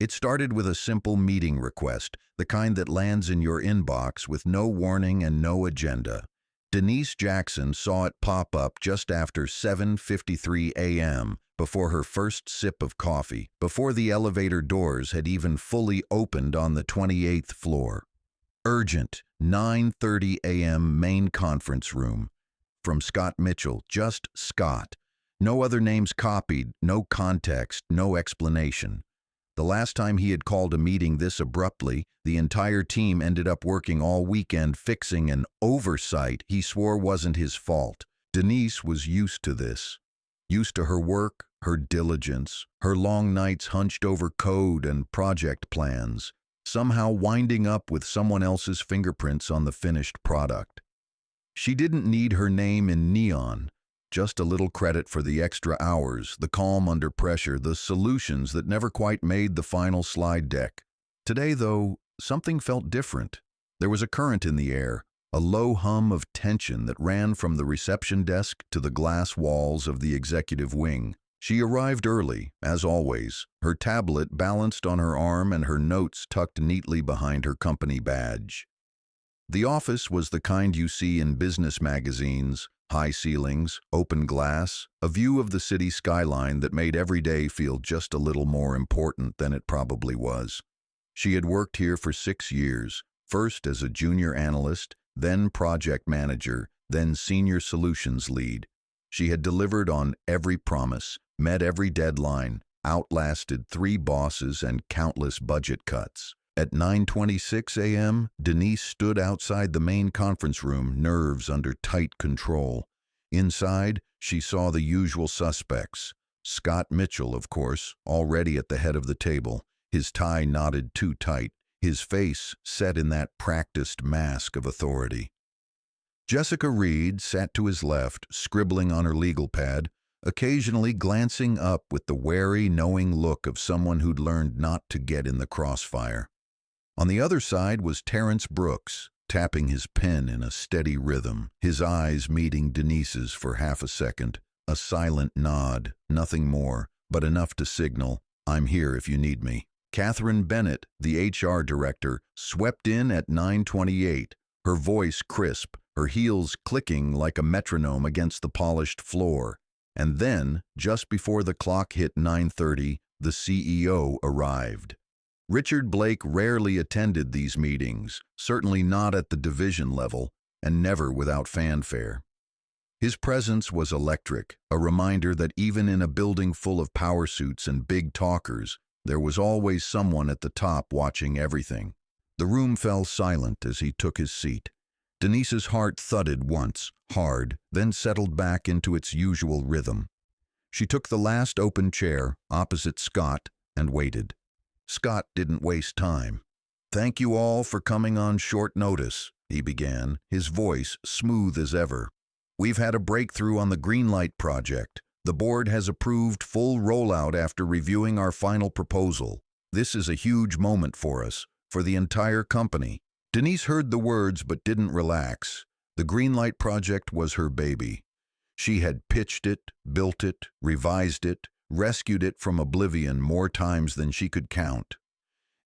It started with a simple meeting request, the kind that lands in your inbox with no warning and no agenda. Denise Jackson saw it pop up just after 7:53 a.m., before her first sip of coffee, before the elevator doors had even fully opened on the 28th floor. Urgent, 9:30 a.m. main conference room. From Scott Mitchell, just Scott. No other names copied, no context, no explanation. The last time he had called a meeting this abruptly, the entire team ended up working all weekend fixing an oversight he swore wasn't his fault. Denise was used to this. Used to her work, her diligence, her long nights hunched over code and project plans, somehow winding up with someone else's fingerprints on the finished product. She didn't need her name in neon, just a little credit for the extra hours, the calm under pressure, the solutions that never quite made the final slide deck. Today, though, something felt different. There was a current in the air, a low hum of tension that ran from the reception desk to the glass walls of the executive wing. She arrived early, as always, her tablet balanced on her arm and her notes tucked neatly behind her company badge. The office was the kind you see in business magazines, high ceilings, open glass, a view of the city skyline that made every day feel just a little more important than it probably was. She had worked here for 6 years, first as a junior analyst, then project manager, then senior solutions lead. She had delivered on every promise, met every deadline, outlasted 3 bosses and countless budget cuts. At 9:26 a.m., Denise stood outside the main conference room, nerves under tight control. Inside, she saw the usual suspects. Scott Mitchell, of course, already at the head of the table, his tie knotted too tight, his face set in that practiced mask of authority. Jessica Reed sat to his left, scribbling on her legal pad, occasionally glancing up with the wary, knowing look of someone who'd learned not to get in the crossfire. On the other side was Terrence Brooks, tapping his pen in a steady rhythm, his eyes meeting Denise's for half a second, a silent nod, nothing more, but enough to signal, "I'm here if you need me." Catherine Bennett, the HR director, swept in at 9:28, her voice crisp, her heels clicking like a metronome against the polished floor. And then, just before the clock hit 9:30, the CEO arrived. Richard Blake rarely attended these meetings, certainly not at the division level, and never without fanfare. His presence was electric, a reminder that even in a building full of power suits and big talkers, there was always someone at the top watching everything. The room fell silent as he took his seat. Denise's heart thudded once, hard, then settled back into its usual rhythm. She took the last open chair, opposite Scott, and waited. Scott didn't waste time. "Thank you all for coming on short notice," he began, his voice smooth as ever. "We've had a breakthrough on the Greenlight project. The board has approved full rollout after reviewing our final proposal. This is a huge moment for us, for the entire company." Denise heard the words but didn't relax. The Greenlight project was her baby. She had pitched it, built it, revised it, rescued it from oblivion more times than she could count.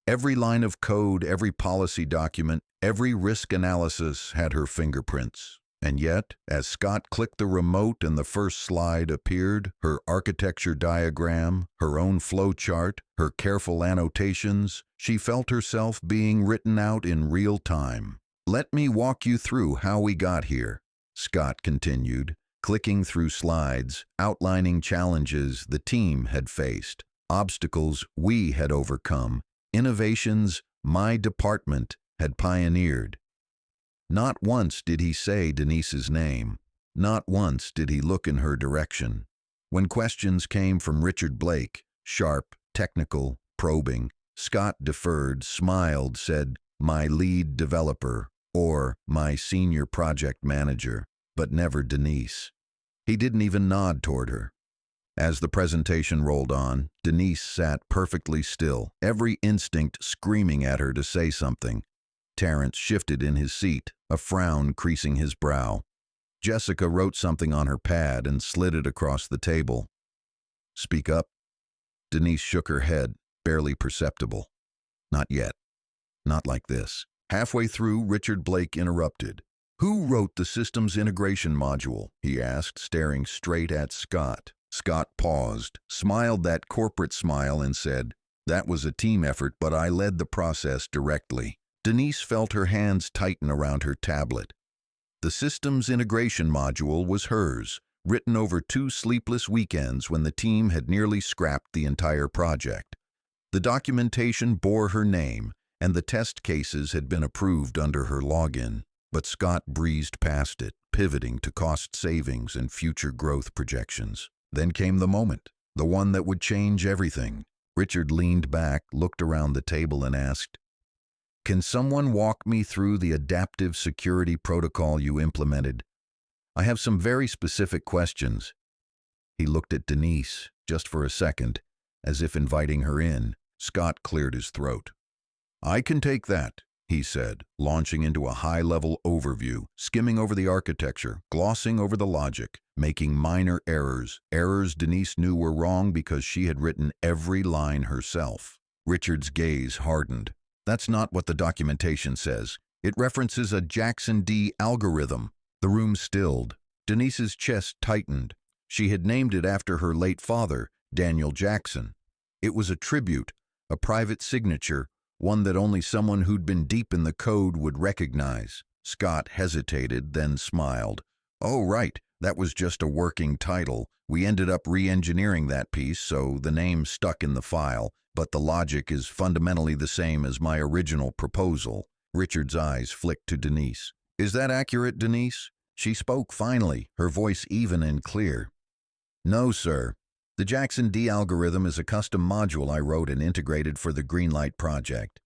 Every line of code, every policy document, every risk analysis had her fingerprints. And yet, as Scott clicked the remote and the first slide appeared, her architecture diagram, her own flow chart, her careful annotations, she felt herself being written out in real time. "Let me walk you through how we got here," Scott continued, clicking through slides, outlining challenges the team had faced, obstacles we had overcome, innovations my department had pioneered. Not once did he say Denise's name. Not once did he look in her direction. When questions came from Richard Blake, sharp, technical, probing, Scott deferred, smiled, said, "My lead developer," or "My senior project manager," but never Denise. He didn't even nod toward her. As the presentation rolled on, Denise sat perfectly still, every instinct screaming at her to say something. Terrence shifted in his seat, a frown creasing his brow. Jessica wrote something on her pad and slid it across the table. "Speak up." Denise shook her head. barely perceptible. Not yet. Not like this. Halfway through, Richard Blake interrupted. "Who wrote the systems integration module?" he asked, staring straight at Scott. Scott paused, smiled that corporate smile, and said, "That was a team effort, but I led the process directly." Denise felt her hands tighten around her tablet. The systems integration module was hers, written over 2 sleepless weekends when the team had nearly scrapped the entire project. The documentation bore her name, and the test cases had been approved under her login. But Scott breezed past it, pivoting to cost savings and future growth projections. Then came the moment, the one that would change everything. Richard leaned back, looked around the table, and asked, "Can someone walk me through the adaptive security protocol you implemented? I have some very specific questions." He looked at Denise, just for a second, as if inviting her in. Scott cleared his throat. "I can take that," he said, launching into a high-level overview, skimming over the architecture, glossing over the logic, making minor errors Denise knew were wrong because she had written every line herself. Richard's gaze hardened. "That's not what the documentation says. It references a Jackson D algorithm." The room stilled. Denise's chest tightened. She had named it after her late father, Daniel Jackson. It was a tribute, a private signature, one that only someone who'd been deep in the code would recognize. Scott hesitated, then smiled. "Oh, right, that was just a working title. We ended up re-engineering that piece, so the name stuck in the file, but the logic is fundamentally the same as my original proposal." Richard's eyes flicked to Denise. "Is that accurate, Denise?" She spoke finally, her voice even and clear. "No, sir. The Jackson D algorithm is a custom module I wrote and integrated for the Greenlight project.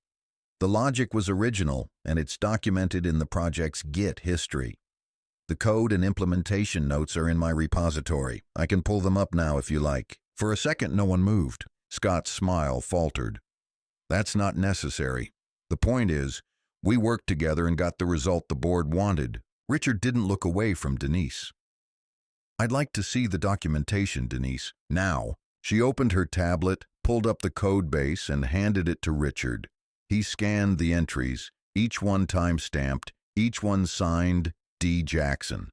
The logic was original, and it's documented in the project's Git history. The code and implementation notes are in my repository. I can pull them up now if you like." For a second, no one moved. Scott's smile faltered. "That's not necessary. The point is, we worked together and got the result the board wanted." Richard didn't look away from Denise. "I'd like to see the documentation, Denise. Now." She opened her tablet, pulled up the code base, and handed it to Richard. He scanned the entries, each one time-stamped, each one signed D. Jackson.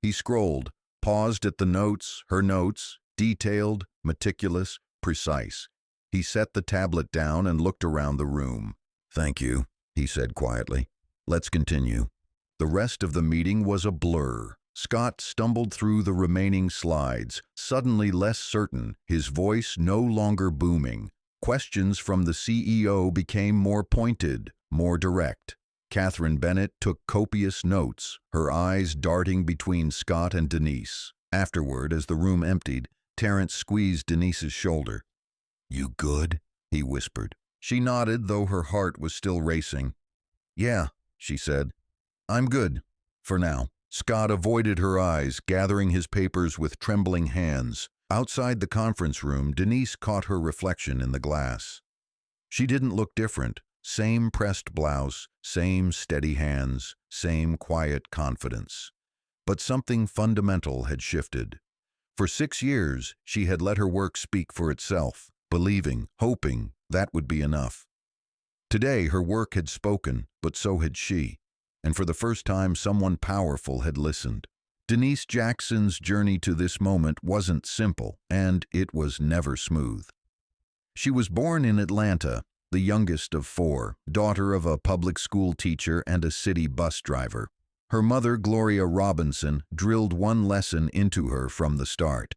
He scrolled, paused at the notes, her notes, detailed, meticulous, precise. He set the tablet down and looked around the room. "Thank you," he said quietly. "Let's continue." The rest of the meeting was a blur. Scott stumbled through the remaining slides, suddenly less certain, his voice no longer booming. Questions from the CEO became more pointed, more direct. Catherine Bennett took copious notes, her eyes darting between Scott and Denise. Afterward, as the room emptied, Terrence squeezed Denise's shoulder. "You good?" he whispered. She nodded, though her heart was still racing. "Yeah," she said. "I'm good. For now." Scott avoided her eyes, gathering his papers with trembling hands. Outside the conference room, Denise caught her reflection in the glass. She didn't look different. Same pressed blouse, same steady hands, same quiet confidence. But something fundamental had shifted. For 6 years, she had let her work speak for itself, believing, hoping that would be enough. Today, her work had spoken, but so had she. And for the first time, someone powerful had listened. Denise Jackson's journey to this moment wasn't simple, and it was never smooth. She was born in Atlanta, the youngest of 4, daughter of a public school teacher and a city bus driver. Her mother, Gloria Robinson, drilled one lesson into her from the start.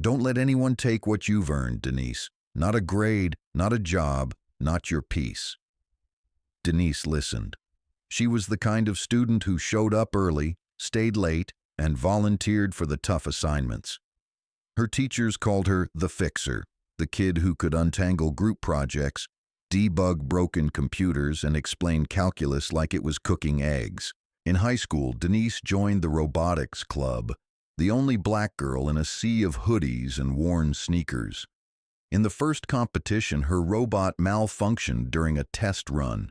"Don't let anyone take what you've earned, Denise. Not a grade, not a job, not your peace." Denise listened. She was the kind of student who showed up early, stayed late, and volunteered for the tough assignments. Her teachers called her the fixer, the kid who could untangle group projects, debug broken computers, and explain calculus like it was cooking eggs. In high school, Denise joined the robotics club, the only black girl in a sea of hoodies and worn sneakers. In the first competition, her robot malfunctioned during a test run.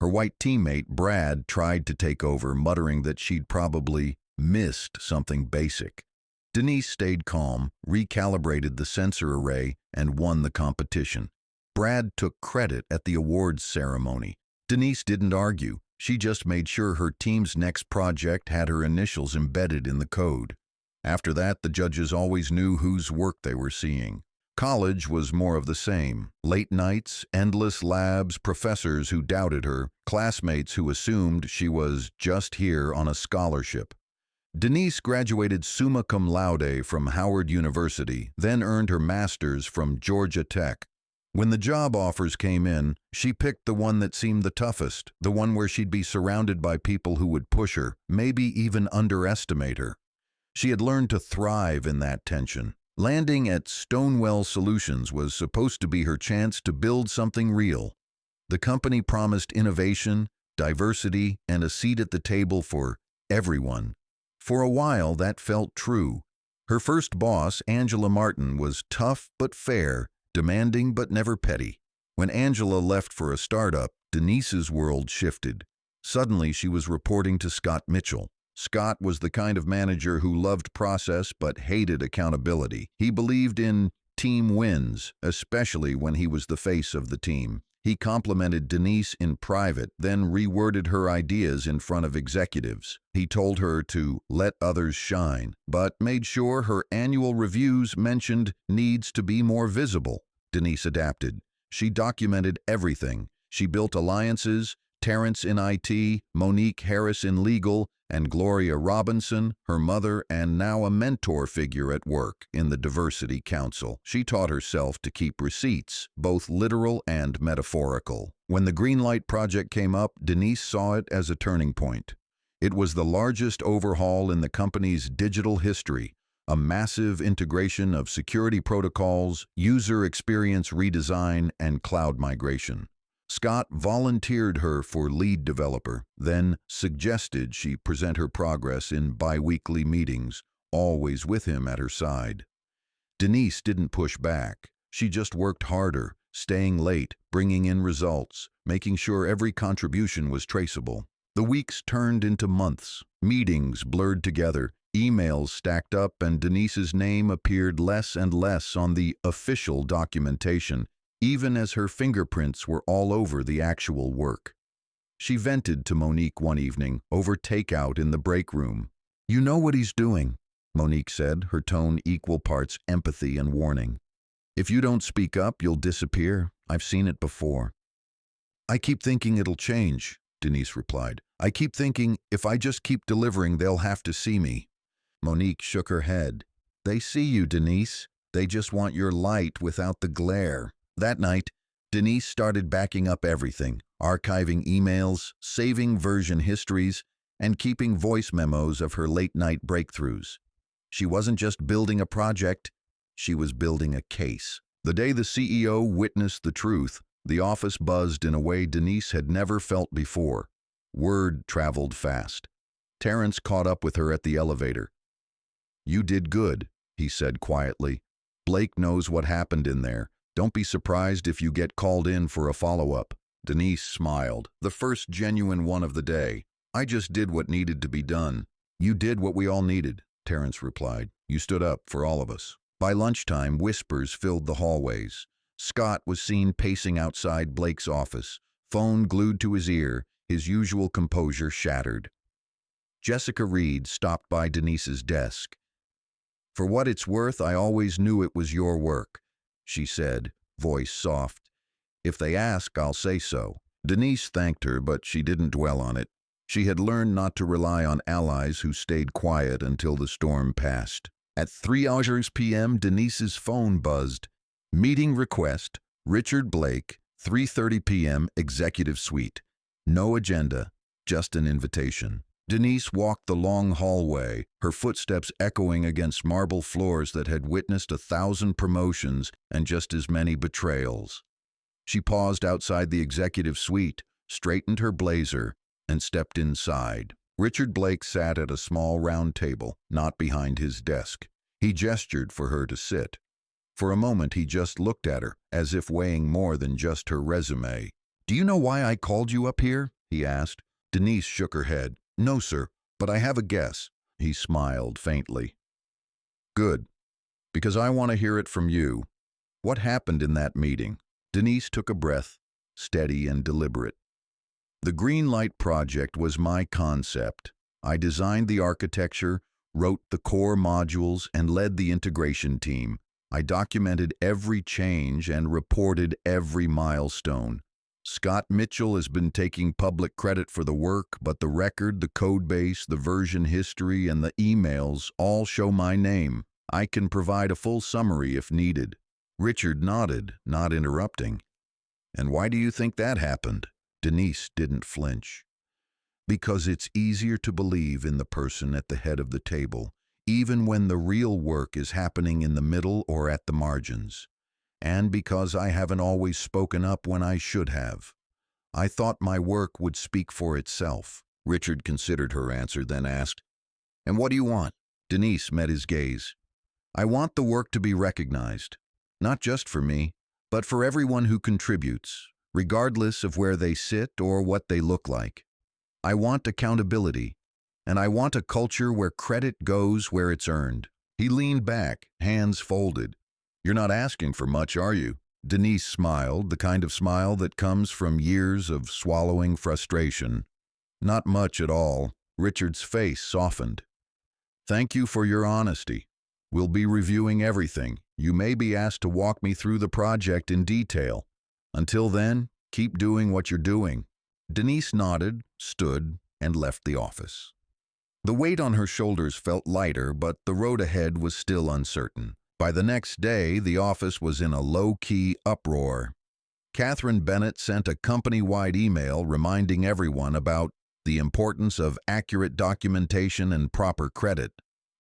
Her white teammate, Brad, tried to take over, muttering that she'd probably missed something basic. Denise stayed calm, recalibrated the sensor array, and won the competition. Brad took credit at the awards ceremony. Denise didn't argue. She just made sure her team's next project had her initials embedded in the code. After that, the judges always knew whose work they were seeing. College was more of the same. Late nights, endless labs, professors who doubted her, classmates who assumed she was just here on a scholarship. Denise graduated summa cum laude from Howard University, then earned her master's from Georgia Tech. When the job offers came in, she picked the one that seemed the toughest, the one where she'd be surrounded by people who would push her, maybe even underestimate her. She had learned to thrive in that tension. Landing at Stonewell Solutions was supposed to be her chance to build something real. The company promised innovation, diversity, and a seat at the table for everyone. For a while, that felt true. Her first boss, Angela Martin, was tough but fair, demanding but never petty. When Angela left for a startup, Denise's world shifted. Suddenly, she was reporting to Scott Mitchell. Scott was the kind of manager who loved process but hated accountability. He believed in team wins, especially when he was the face of the team. He complimented Denise in private, then reworded her ideas in front of executives. He told her to let others shine, but made sure her annual reviews mentioned needs to be more visible. Denise adapted. She documented everything. She built alliances, Terrence in IT, Monique Harris in legal, and Gloria Robinson, her mother and now a mentor figure at work, in the Diversity Council. She taught herself to keep receipts, both literal and metaphorical. When the Greenlight project came up, Denise saw it as a turning point. It was the largest overhaul in the company's digital history, a massive integration of security protocols, user experience redesign, and cloud migration. Scott volunteered her for lead developer, then suggested she present her progress in bi-weekly meetings, always with him at her side. Denise didn't push back. She just worked harder, staying late, bringing in results, making sure every contribution was traceable. The weeks turned into months. Meetings blurred together, emails stacked up, and Denise's name appeared less and less on the official documentation, even as her fingerprints were all over the actual work. She vented to Monique one evening, over takeout in the break room. "You know what he's doing," Monique said, her tone equal parts empathy and warning. "If you don't speak up, you'll disappear. I've seen it before." "I keep thinking it'll change," Denise replied. "I keep thinking if I just keep delivering, they'll have to see me." Monique shook her head. "They see you, Denise. They just want your light without the glare." That night, Denise started backing up everything, archiving emails, saving version histories, and keeping voice memos of her late-night breakthroughs. She wasn't just building a project, she was building a case. The day the CEO witnessed the truth, the office buzzed in a way Denise had never felt before. Word traveled fast. Terrence caught up with her at the elevator. "You did good," he said quietly. "Blake knows what happened in there. Don't be surprised if you get called in for a follow-up." Denise smiled, the first genuine one of the day. "I just did what needed to be done." "You did what we all needed," Terrence replied. "You stood up for all of us." By lunchtime, whispers filled the hallways. Scott was seen pacing outside Blake's office, phone glued to his ear, his usual composure shattered. Jessica Reed stopped by Denise's desk. "For what it's worth, I always knew it was your work," she said, voice soft. "If they ask, I'll say so." Denise thanked her, but she didn't dwell on it. She had learned not to rely on allies who stayed quiet until the storm passed. At 3 p.m., Denise's phone buzzed. "Meeting request, Richard Blake, 3:30 p.m., Executive Suite. No agenda, just an invitation." Denise walked the long hallway, her footsteps echoing against marble floors that had witnessed 1,000 promotions and just as many betrayals. She paused outside the executive suite, straightened her blazer, and stepped inside. Richard Blake sat at a small round table, not behind his desk. He gestured for her to sit. For a moment he just looked at her, as if weighing more than just her resume. "Do you know why I called you up here?" he asked. Denise shook her head. "No, sir, but I have a guess." He smiled faintly. "Good, because I want to hear it from you. What happened in that meeting? Denise took a breath, steady and deliberate. The Greenlight Project was my concept. I designed the architecture, wrote the core modules, and led the integration team. I documented every change and reported every milestone. Scott Mitchell has been taking public credit for the work, but the record, the codebase, the version history, and the emails all show my name. I can provide a full summary if needed. Richard nodded, not interrupting. And why do you think that happened? Denise didn't flinch. Because it's easier to believe in the person at the head of the table, even when the real work is happening in the middle or at the margins. And because I haven't always spoken up when I should have. I thought my work would speak for itself. Richard considered her answer, then asked, "And what do you want?" Denise met his gaze. "I want the work to be recognized, not just for me, but for everyone who contributes, regardless of where they sit or what they look like. I want accountability, and I want a culture where credit goes where it's earned." He leaned back, hands folded. "You're not asking for much, are you?" Denise smiled, the kind of smile that comes from years of swallowing frustration. "Not much at all." Richard's face softened. "Thank you for your honesty. We'll be reviewing everything. You may be asked to walk me through the project in detail. Until then, keep doing what you're doing." Denise nodded, stood, and left the office. The weight on her shoulders felt lighter, but the road ahead was still uncertain. By the next day, the office was in a low-key uproar. Catherine Bennett sent a company-wide email reminding everyone about the importance of accurate documentation and proper credit.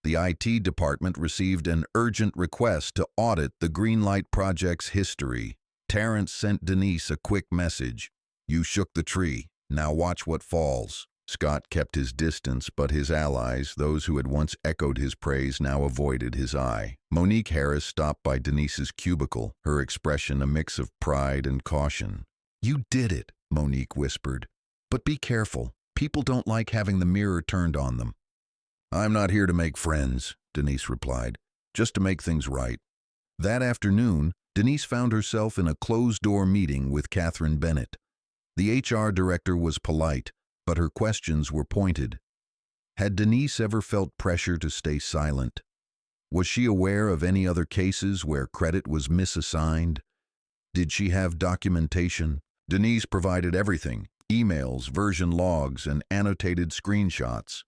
The IT department received an urgent request to audit the Greenlight Project's history. Terrence sent Denise a quick message. "You shook the tree. Now watch what falls." Scott kept his distance, but his allies, those who had once echoed his praise, now avoided his eye. Monique Harris stopped by Denise's cubicle, her expression a mix of pride and caution. "You did it," Monique whispered. "But be careful. People don't like having the mirror turned on them." "I'm not here to make friends," Denise replied, "just to make things right." That afternoon, Denise found herself in a closed-door meeting with Catherine Bennett. The HR director was polite, but her questions were pointed. Had Denise ever felt pressure to stay silent? Was she aware of any other cases where credit was misassigned? Did she have documentation? Denise provided everything: emails, version logs, and annotated screenshots.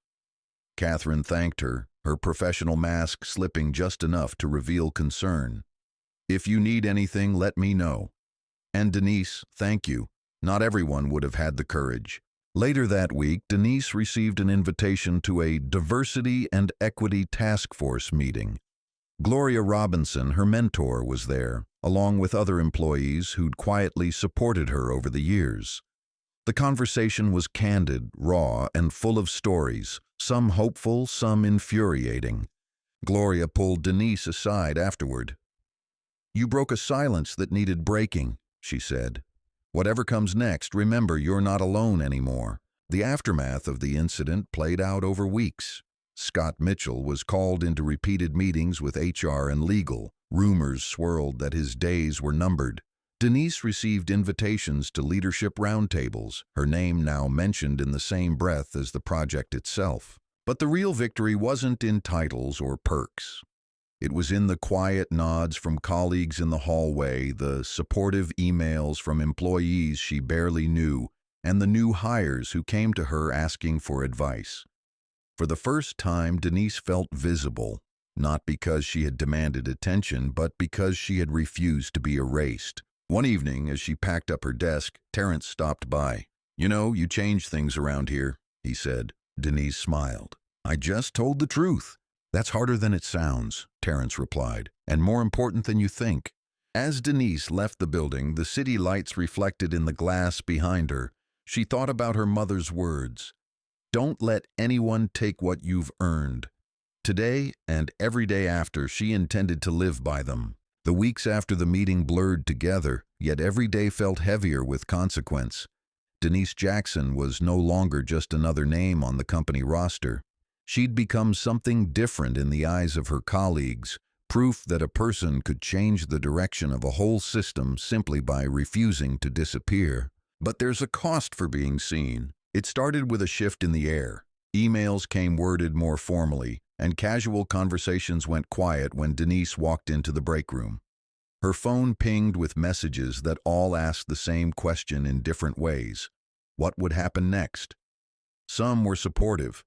Catherine thanked her, her professional mask slipping just enough to reveal concern. "If you need anything, let me know." And Denise, thank you. Not everyone would have had the courage. Later that week, Denise received an invitation to a Diversity and Equity Task Force meeting. Gloria Robinson, her mentor, was there, along with other employees who'd quietly supported her over the years. The conversation was candid, raw, and full of stories, some hopeful, some infuriating. Gloria pulled Denise aside afterward. "You broke a silence that needed breaking," she said. "Whatever comes next, remember you're not alone anymore." The aftermath of the incident played out over weeks. Scott Mitchell was called into repeated meetings with HR and legal. Rumors swirled that his days were numbered. Denise received invitations to leadership roundtables, her name now mentioned in the same breath as the project itself. But the real victory wasn't in titles or perks. It was in the quiet nods from colleagues in the hallway, the supportive emails from employees she barely knew, and the new hires who came to her asking for advice. For the first time, Denise felt visible, not because she had demanded attention, but because she had refused to be erased. One evening, as she packed up her desk, Terrence stopped by. "You know, you changed things around here," he said. Denise smiled. "I just told the truth." "That's harder than it sounds," Terrence replied, "and more important than you think." As Denise left the building, the city lights reflected in the glass behind her. She thought about her mother's words. "Don't let anyone take what you've earned." Today and every day after, she intended to live by them. The weeks after the meeting blurred together, yet every day felt heavier with consequence. Denise Jackson was no longer just another name on the company roster. She'd become something different in the eyes of her colleagues, Proof that a person could change the direction of a whole system simply by refusing to disappear. But there's a cost for being seen. It started with a shift in the air. Emails came worded more formally, and casual conversations went quiet when Denise walked into the break room. Her phone pinged with messages that all asked the same question in different ways. What would happen next? Some were supportive,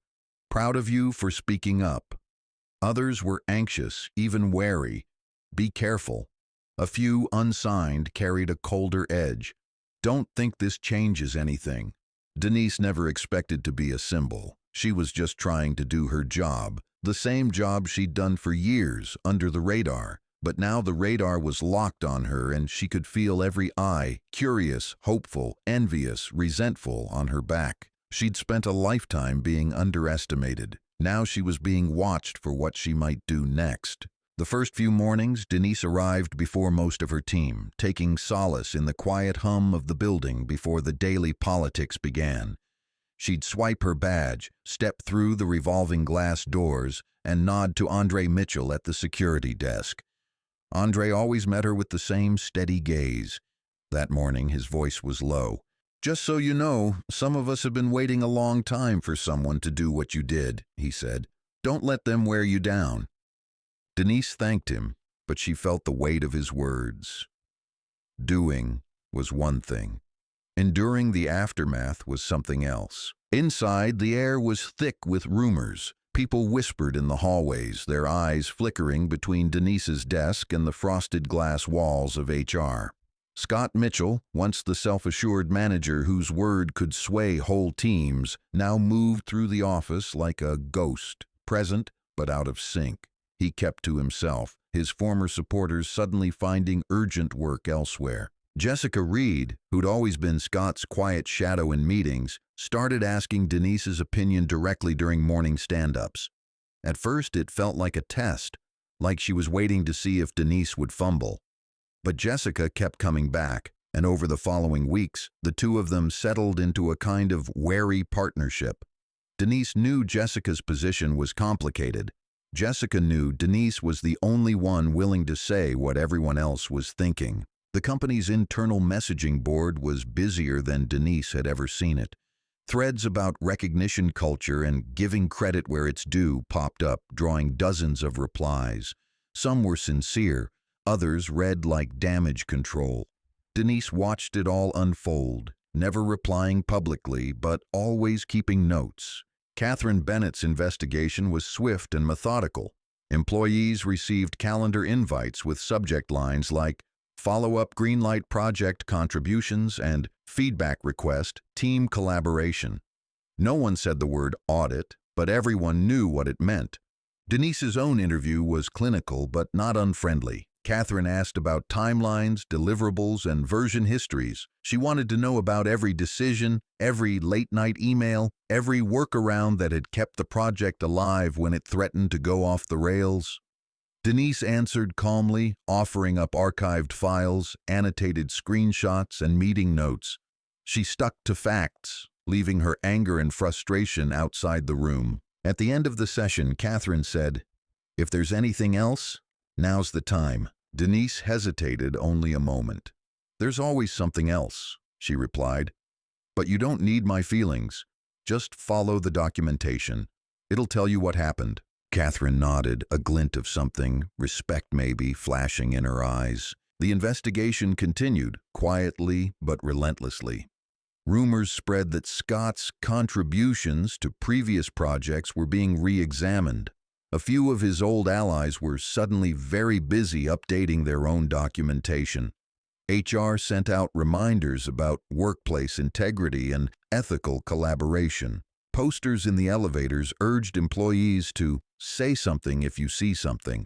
proud of you for speaking up. Others were anxious, even wary. Be careful. A few unsigned carried a colder edge. Don't think this changes anything. Denise never expected to be a symbol. She was just trying to do her job, the same job she'd done for years, under the radar. But now the radar was locked on her and she could feel every eye, curious, hopeful, envious, resentful, on her back. She'd spent a lifetime being underestimated. Now she was being watched for what she might do next. The first few mornings, Denise arrived before most of her team, taking solace in the quiet hum of the building before the daily politics began. She'd swipe her badge, step through the revolving glass doors, and nod to Andre Mitchell at the security desk. Andre always met her with the same steady gaze. That morning, his voice was low. "Just so you know, some of us have been waiting a long time for someone to do what you did," he said. "Don't let them wear you down." Denise thanked him, but she felt the weight of his words. Doing was one thing. Enduring the aftermath was something else. Inside, the air was thick with rumors. People whispered in the hallways, their eyes flickering between Denise's desk and the frosted glass walls of HR. Scott Mitchell, once the self-assured manager whose word could sway whole teams, now moved through the office like a ghost, present but out of sync. He kept to himself, his former supporters suddenly finding urgent work elsewhere. Jessica Reed, who'd always been Scott's quiet shadow in meetings, started asking Denise's opinion directly during morning stand-ups. At first, it felt like a test, like she was waiting to see if Denise would fumble. But Jessica kept coming back, and over the following weeks, the two of them settled into a kind of wary partnership. Denise knew Jessica's position was complicated. Jessica knew Denise was the only one willing to say what everyone else was thinking. The company's internal messaging board was busier than Denise had ever seen it. Threads about recognition culture and giving credit where it's due popped up, drawing dozens of replies. Some were sincere, others read like damage control. Denise watched it all unfold, never replying publicly, but always keeping notes. Catherine Bennett's investigation was swift and methodical. Employees received calendar invites with subject lines like follow-up Greenlight project contributions and feedback request, team collaboration. No one said the word audit, but everyone knew what it meant. Denise's own interview was clinical but not unfriendly. Catherine asked about timelines, deliverables, and version histories. She wanted to know about every decision, every late-night email, every workaround that had kept the project alive when it threatened to go off the rails. Denise answered calmly, offering up archived files, annotated screenshots, and meeting notes. She stuck to facts, leaving her anger and frustration outside the room. At the end of the session, Catherine said, "If there's anything else, now's the time." Denise hesitated only a moment. "There's always something else," she replied. "But you don't need my feelings. Just follow the documentation. It'll tell you what happened." Catherine nodded, a glint of something, respect maybe, flashing in her eyes. The investigation continued, quietly but relentlessly. Rumors spread that Scott's contributions to previous projects were being re-examined. A few of his old allies were suddenly very busy updating their own documentation. HR sent out reminders about workplace integrity and ethical collaboration. Posters in the elevators urged employees to say something if you see something.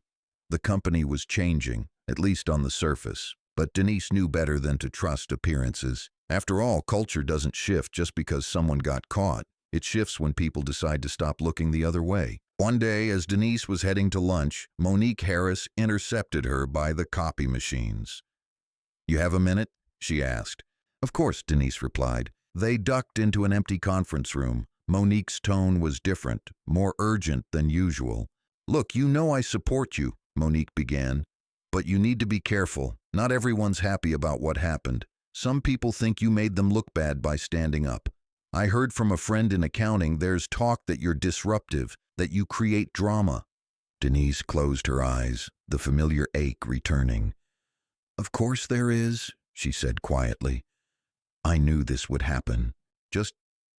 The company was changing, at least on the surface, but Denise knew better than to trust appearances. After all, culture doesn't shift just because someone got caught. It shifts when people decide to stop looking the other way. One day, as Denise was heading to lunch, Monique Harris intercepted her by the copy machines. "You have a minute?" she asked. "Of course," Denise replied. They ducked into an empty conference room. Monique's tone was different, more urgent than usual. "Look, you know I support you. Monique began. But you need to be careful. Not everyone's happy about what happened. Some people think you made them look bad by standing up. I heard from a friend in accounting there's talk that you're disruptive, that you create drama. Denise closed her eyes, the familiar ache returning. Of course there is, she said quietly. I knew this would happen. Just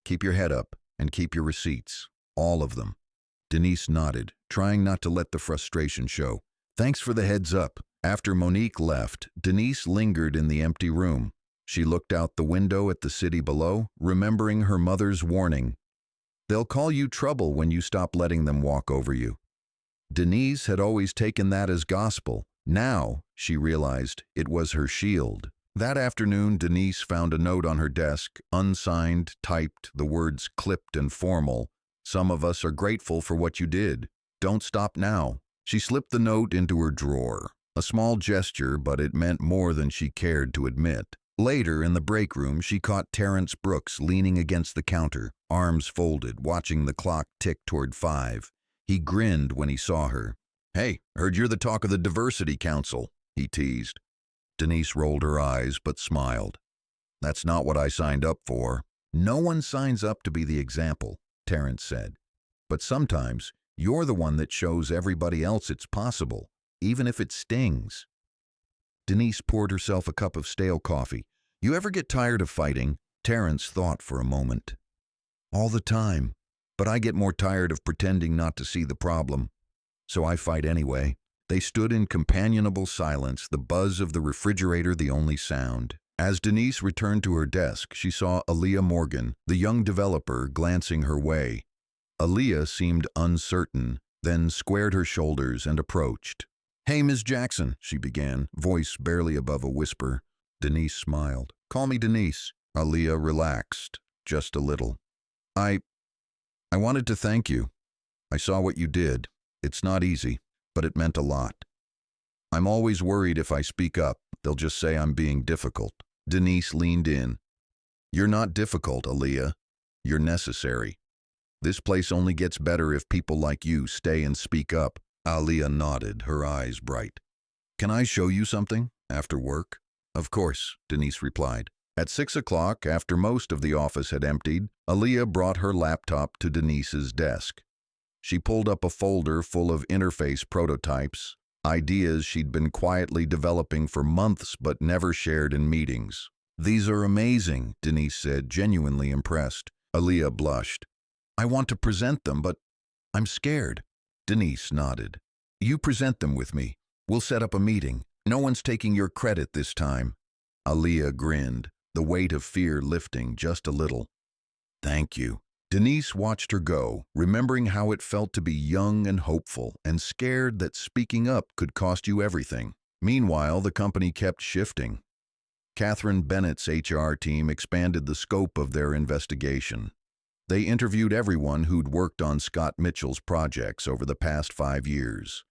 keep your head up and keep your receipts. All of them. Denise nodded, trying not to let the frustration show. Thanks for the heads up. After Monique left, Denise lingered in the empty room. She looked out the window at the city below, remembering her mother's warning. They'll call you trouble when you stop letting them walk over you. Denise had always taken that as gospel. Now, she realized, it was her shield. That afternoon, Denise found a note on her desk, unsigned, typed, the words clipped and formal. Some of us are grateful for what you did. Don't stop now. She slipped the note into her drawer. A small gesture, but it meant more than she cared to admit. Later, in the break room, she caught Terrence Brooks leaning against the counter, arms folded, watching the clock tick toward 5. He grinned when he saw her. Hey, heard you're the talk of the Diversity Council, he teased. Denise rolled her eyes, but smiled. That's not what I signed up for. No one signs up to be the example, Terrence said. But sometimes, you're the one that shows everybody else it's possible, even if it stings. Denise poured herself a cup of stale coffee. You ever get tired of fighting? Terrence thought for a moment. All the time, but I get more tired of pretending not to see the problem. So I fight anyway. They stood in companionable silence, the buzz of the refrigerator the only sound. As Denise returned to her desk, she saw Aaliyah Morgan, the young developer, glancing her way. Aaliyah seemed uncertain, then squared her shoulders and approached. Hey, Ms. Jackson, she began, voice barely above a whisper. Denise smiled. Call me Denise. Aaliyah relaxed, just a little. I wanted to thank you. I saw what you did. It's not easy, but it meant a lot. I'm always worried if I speak up, they'll just say I'm being difficult. Denise leaned in. You're not difficult, Aaliyah. You're necessary. This place only gets better if people like you stay and speak up. Aaliyah nodded, her eyes bright. Can I show you something? After work? Of course, Denise replied. At 6 o'clock, after most of the office had emptied, Aaliyah brought her laptop to Denise's desk. She pulled up a folder full of interface prototypes, ideas she'd been quietly developing for months but never shared in meetings. These are amazing, Denise said, genuinely impressed. Aaliyah blushed. I want to present them, but I'm scared. Denise nodded. You present them with me. We'll set up a meeting. No one's taking your credit this time. Aaliyah grinned, the weight of fear lifting just a little. Thank you. Denise watched her go, remembering how it felt to be young and hopeful, and scared that speaking up could cost you everything. Meanwhile, the company kept shifting. Catherine Bennett's HR team expanded the scope of their investigation. They interviewed everyone who'd worked on Scott Mitchell's projects over the past 5 years.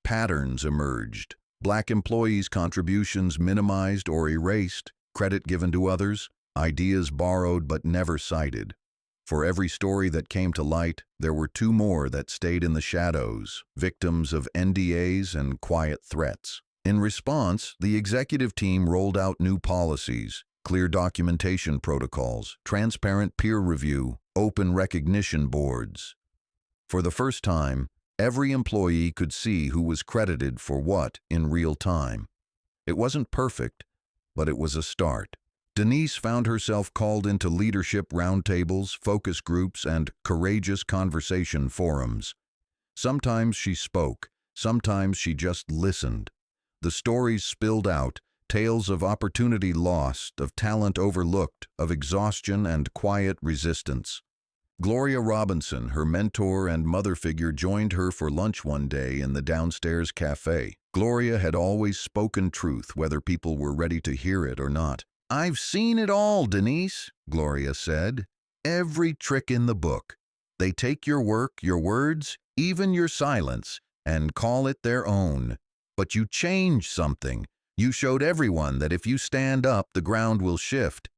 Patterns emerged. Black employees' contributions minimized or erased, credit given to others, ideas borrowed but never cited. For every story that came to light, there were 2 more that stayed in the shadows, victims of NDAs and quiet threats. In response, the executive team rolled out new policies, clear documentation protocols, transparent peer review, open recognition boards. For the first time, every employee could see who was credited for what in real time. It wasn't perfect, but it was a start. Denise found herself called into leadership roundtables, focus groups, and courageous conversation forums. Sometimes she spoke, sometimes she just listened. The stories spilled out, tales of opportunity lost, of talent overlooked, of exhaustion and quiet resistance. Gloria Robinson, her mentor and mother figure, joined her for lunch one day in the downstairs cafe. Gloria had always spoken truth, whether people were ready to hear it or not. I've seen it all, Denise, Gloria said. Every trick in the book. They take your work, your words, even your silence, and call it their own. But you changed something. You showed everyone that if you stand up, the ground will shift.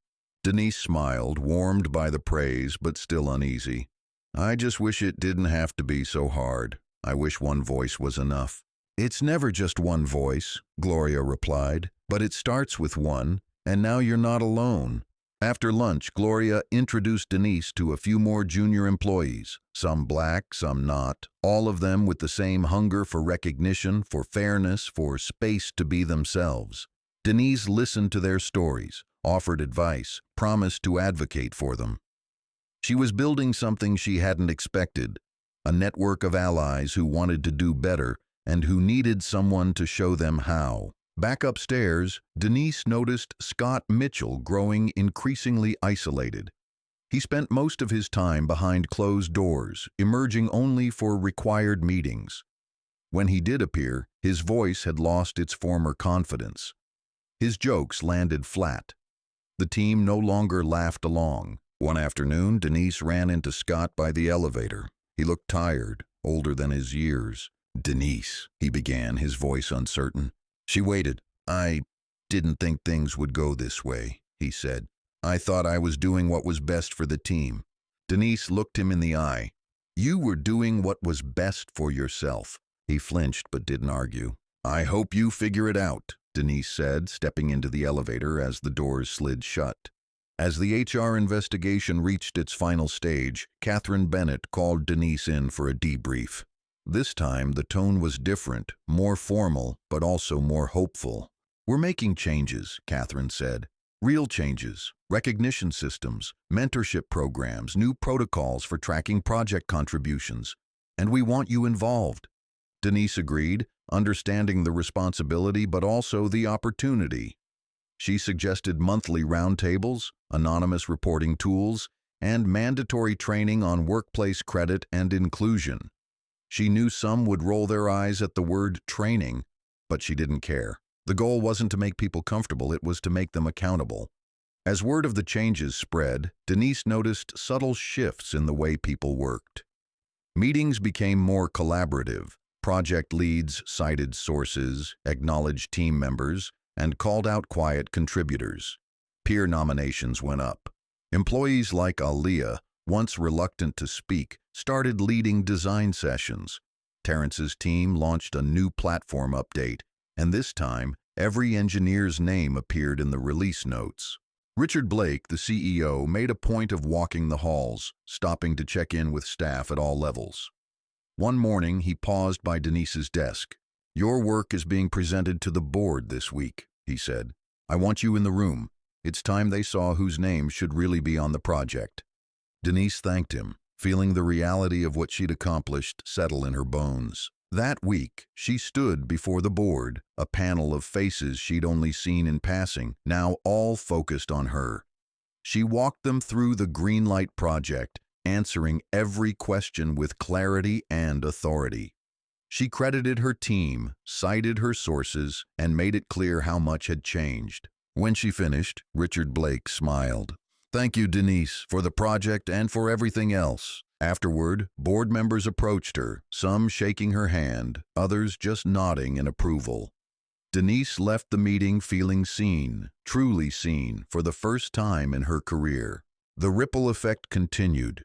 Denise smiled, warmed by the praise, but still uneasy. I just wish it didn't have to be so hard. I wish one voice was enough. It's never just one voice, Gloria replied, but it starts with one, and now you're not alone. After lunch, Gloria introduced Denise to a few more junior employees, some black, some not, all of them with the same hunger for recognition, for fairness, for space to be themselves. Denise listened to their stories, offered advice, promised to advocate for them. She was building something she hadn't expected, a network of allies who wanted to do better and who needed someone to show them how. Back upstairs, Denise noticed Scott Mitchell growing increasingly isolated. He spent most of his time behind closed doors, emerging only for required meetings. When he did appear, his voice had lost its former confidence. His jokes landed flat. The team no longer laughed along. One afternoon, Denise ran into Scott by the elevator. He looked tired, older than his years. "Denise," he began, his voice uncertain. She waited. "I didn't think things would go this way," he said. "I thought I was doing what was best for the team." Denise looked him in the eye. "You were doing what was best for yourself." He flinched but didn't argue. "I hope you figure it out," Denise said, stepping into the elevator as the doors slid shut. As the HR investigation reached its final stage, Catherine Bennett called Denise in for a debrief. This time, the tone was different, more formal, but also more hopeful. "We're making changes," Catherine said. "Real changes, recognition systems, mentorship programs, new protocols for tracking project contributions. And we want you involved." Denise agreed, understanding the responsibility but also the opportunity. She suggested monthly roundtables, anonymous reporting tools, and mandatory training on workplace credit and inclusion. She knew some would roll their eyes at the word training, but she didn't care. The goal wasn't to make people comfortable, it was to make them accountable. As word of the changes spread, Denise noticed subtle shifts in the way people worked. Meetings became more collaborative. Project leads cited sources, acknowledged team members, and called out quiet contributors. Peer nominations went up. Employees like Aaliyah, once reluctant to speak, started leading design sessions. Terrence's team launched a new platform update, and this time, every engineer's name appeared in the release notes. Richard Blake, the CEO, made a point of walking the halls, stopping to check in with staff at all levels. One morning, he paused by Denise's desk. "Your work is being presented to the board this week," he said. "I want you in the room. It's time they saw whose name should really be on the project." Denise thanked him, feeling the reality of what she'd accomplished settle in her bones. That week, she stood before the board, a panel of faces she'd only seen in passing, now all focused on her. She walked them through the Greenlight project, answering every question with clarity and authority. She credited her team, cited her sources, and made it clear how much had changed. When she finished, Richard Blake smiled. "Thank you, Denise, for the project and for everything else." Afterward, board members approached her, some shaking her hand, others just nodding in approval. Denise left the meeting feeling seen, truly seen, for the first time in her career. The ripple effect continued.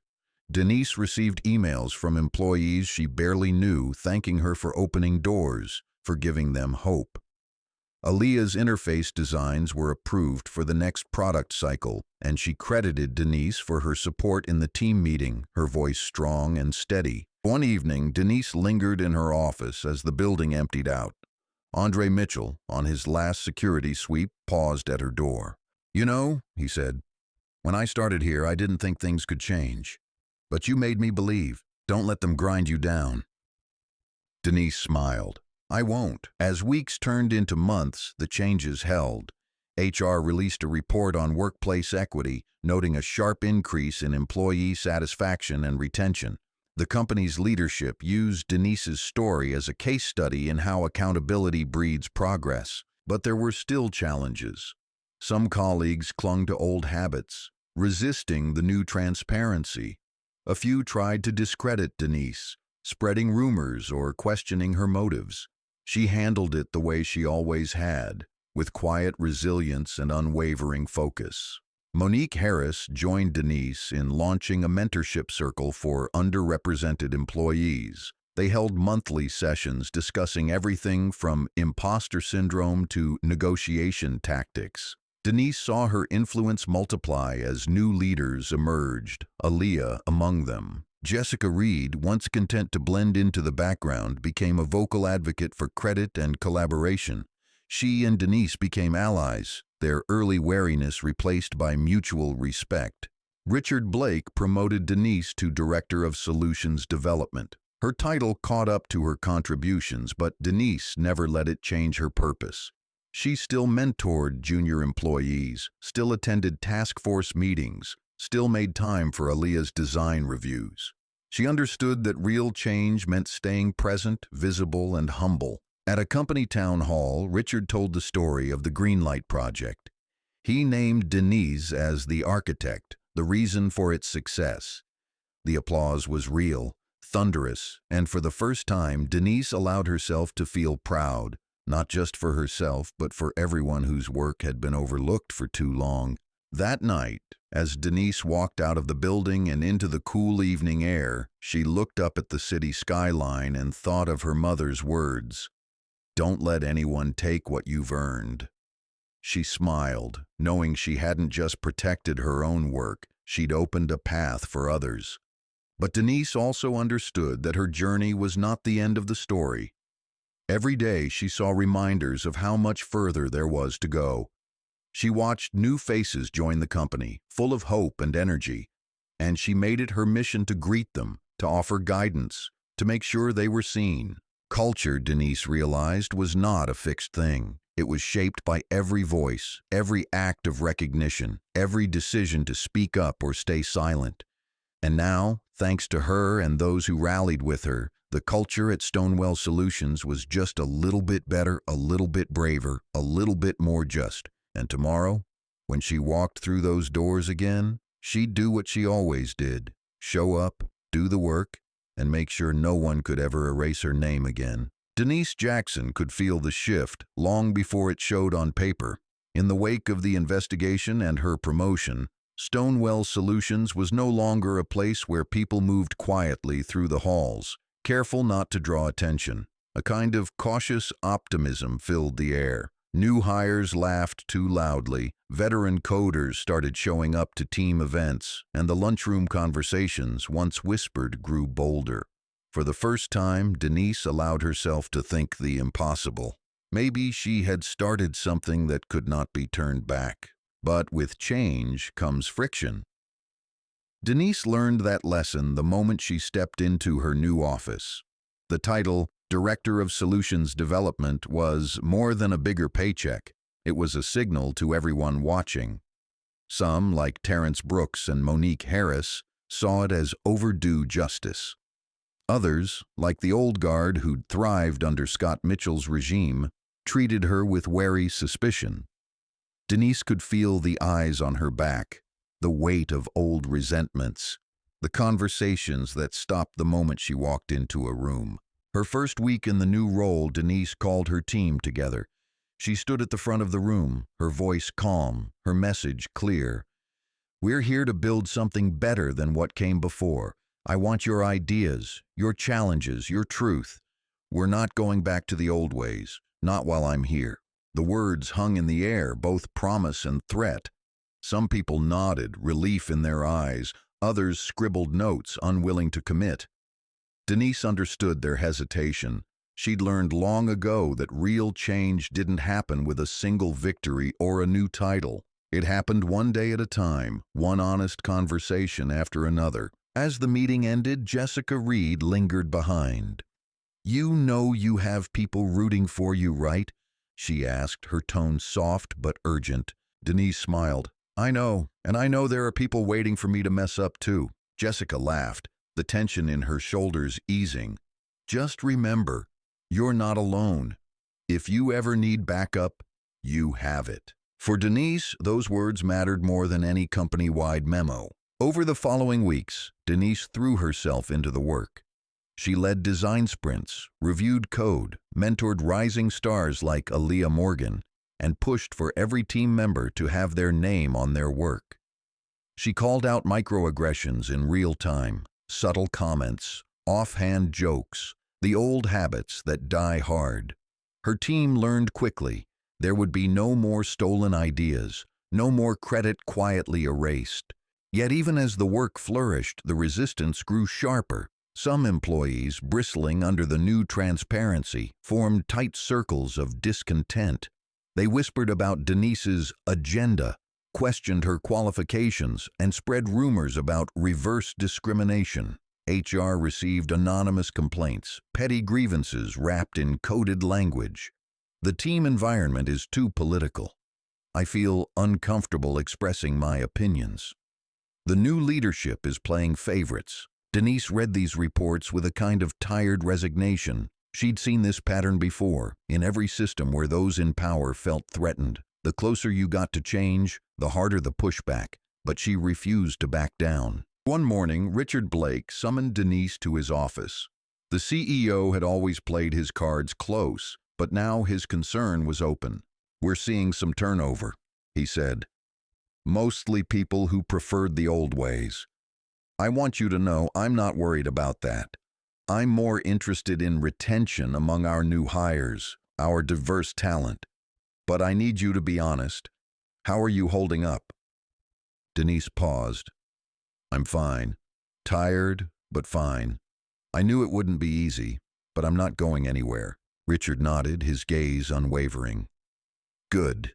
Denise received emails from employees she barely knew thanking her for opening doors, for giving them hope. Aaliyah's interface designs were approved for the next product cycle, and she credited Denise for her support in the team meeting, her voice strong and steady. One evening, Denise lingered in her office as the building emptied out. Andre Mitchell, on his last security sweep, paused at her door. "You know," he said, "when I started here, I didn't think things could change. But you made me believe. Don't let them grind you down." Denise smiled. "I won't." As weeks turned into months, the changes held. HR released a report on workplace equity, noting a sharp increase in employee satisfaction and retention. The company's leadership used Denise's story as a case study in how accountability breeds progress. But there were still challenges. Some colleagues clung to old habits, resisting the new transparency. A few tried to discredit Denise, spreading rumors or questioning her motives. She handled it the way she always had, with quiet resilience and unwavering focus. Monique Harris joined Denise in launching a mentorship circle for underrepresented employees. They held monthly sessions discussing everything from imposter syndrome to negotiation tactics. Denise saw her influence multiply as new leaders emerged, Aaliyah among them. Jessica Reed, once content to blend into the background, became a vocal advocate for credit and collaboration. She and Denise became allies, their early wariness replaced by mutual respect. Richard Blake promoted Denise to Director of Solutions Development. Her title caught up to her contributions, but Denise never let it change her purpose. She still mentored junior employees, still attended task force meetings, still made time for Aaliyah's design reviews. She understood that real change meant staying present, visible, and humble. At a company town hall, Richard told the story of the Greenlight Project. He named Denise as the architect, the reason for its success. The applause was real, thunderous, and for the first time, Denise allowed herself to feel proud, not just for herself, but for everyone whose work had been overlooked for too long. That night, as Denise walked out of the building and into the cool evening air, she looked up at the city skyline and thought of her mother's words, "Don't let anyone take what you've earned." She smiled, knowing she hadn't just protected her own work, she'd opened a path for others. But Denise also understood that her journey was not the end of the story. Every day she saw reminders of how much further there was to go. She watched new faces join the company, full of hope and energy, and she made it her mission to greet them, to offer guidance, to make sure they were seen. Culture, Denise realized, was not a fixed thing. It was shaped by every voice, every act of recognition, every decision to speak up or stay silent. And now, thanks to her and those who rallied with her, the culture at Stonewell Solutions was just a little bit better, a little bit braver, a little bit more just. And tomorrow, when she walked through those doors again, she'd do what she always did: show up, do the work, and make sure no one could ever erase her name again. Denise Jackson could feel the shift long before it showed on paper. In the wake of the investigation and her promotion, Stonewell Solutions was no longer a place where people moved quietly through the halls, careful not to draw attention. A kind of cautious optimism filled the air. New hires laughed too loudly, veteran coders started showing up to team events, and the lunchroom conversations, once whispered, grew bolder. For the first time, Denise allowed herself to think the impossible. Maybe she had started something that could not be turned back. But with change comes friction. Denise learned that lesson the moment she stepped into her new office. The title, Director of Solutions Development, was more than a bigger paycheck. It was a signal to everyone watching. Some, like Terrence Brooks and Monique Harris, saw it as overdue justice. Others, like the old guard who'd thrived under Scott Mitchell's regime, treated her with wary suspicion. Denise could feel the eyes on her back, the weight of old resentments, the conversations that stopped the moment she walked into a room. Her first week in the new role, Denise called her team together. She stood at the front of the room, her voice calm, her message clear. "We're here to build something better than what came before. I want your ideas, your challenges, your truth. We're not going back to the old ways, not while I'm here." The words hung in the air, both promise and threat. Some people nodded, relief in their eyes. Others scribbled notes, unwilling to commit. Denise understood their hesitation. She'd learned long ago that real change didn't happen with a single victory or a new title. It happened one day at a time, one honest conversation after another. As the meeting ended, Jessica Reed lingered behind. "You know you have people rooting for you, right?" she asked, her tone soft but urgent. Denise smiled. "I know, and I know there are people waiting for me to mess up too." Jessica laughed, the tension in her shoulders easing. "Just remember, you're not alone. If you ever need backup, you have it." For Denise, those words mattered more than any company-wide memo. Over the following weeks, Denise threw herself into the work. She led design sprints, reviewed code, mentored rising stars like Aaliyah Morgan, and pushed for every team member to have their name on their work. She called out microaggressions in real time, subtle comments, offhand jokes, The old habits that die hard. Her team learned quickly. There would be no more stolen ideas, no more credit quietly erased. Yet even as the work flourished, the resistance grew sharper. Some employees, bristling under the new transparency, formed tight circles of discontent. They whispered about Denise's agenda, questioned her qualifications, and spread rumors about reverse discrimination. HR received anonymous complaints, petty grievances wrapped in coded language. The team environment is too political. I feel uncomfortable expressing my opinions. The new leadership is playing favorites. Denise read these reports with a kind of tired resignation. She'd seen this pattern before, in every system where those in power felt threatened. The closer you got to change, the harder the pushback, but she refused to back down. One morning, Richard Blake summoned Denise to his office. The CEO had always played his cards close, but now his concern was open. "We're seeing some turnover," he said. "Mostly people who preferred the old ways. I want you to know I'm not worried about that. I'm more interested in retention among our new hires, our diverse talent. But I need you to be honest. How are you holding up?" Denise paused. "I'm fine. Tired, but fine. I knew it wouldn't be easy, but I'm not going anywhere." Richard nodded, his gaze unwavering. "Good.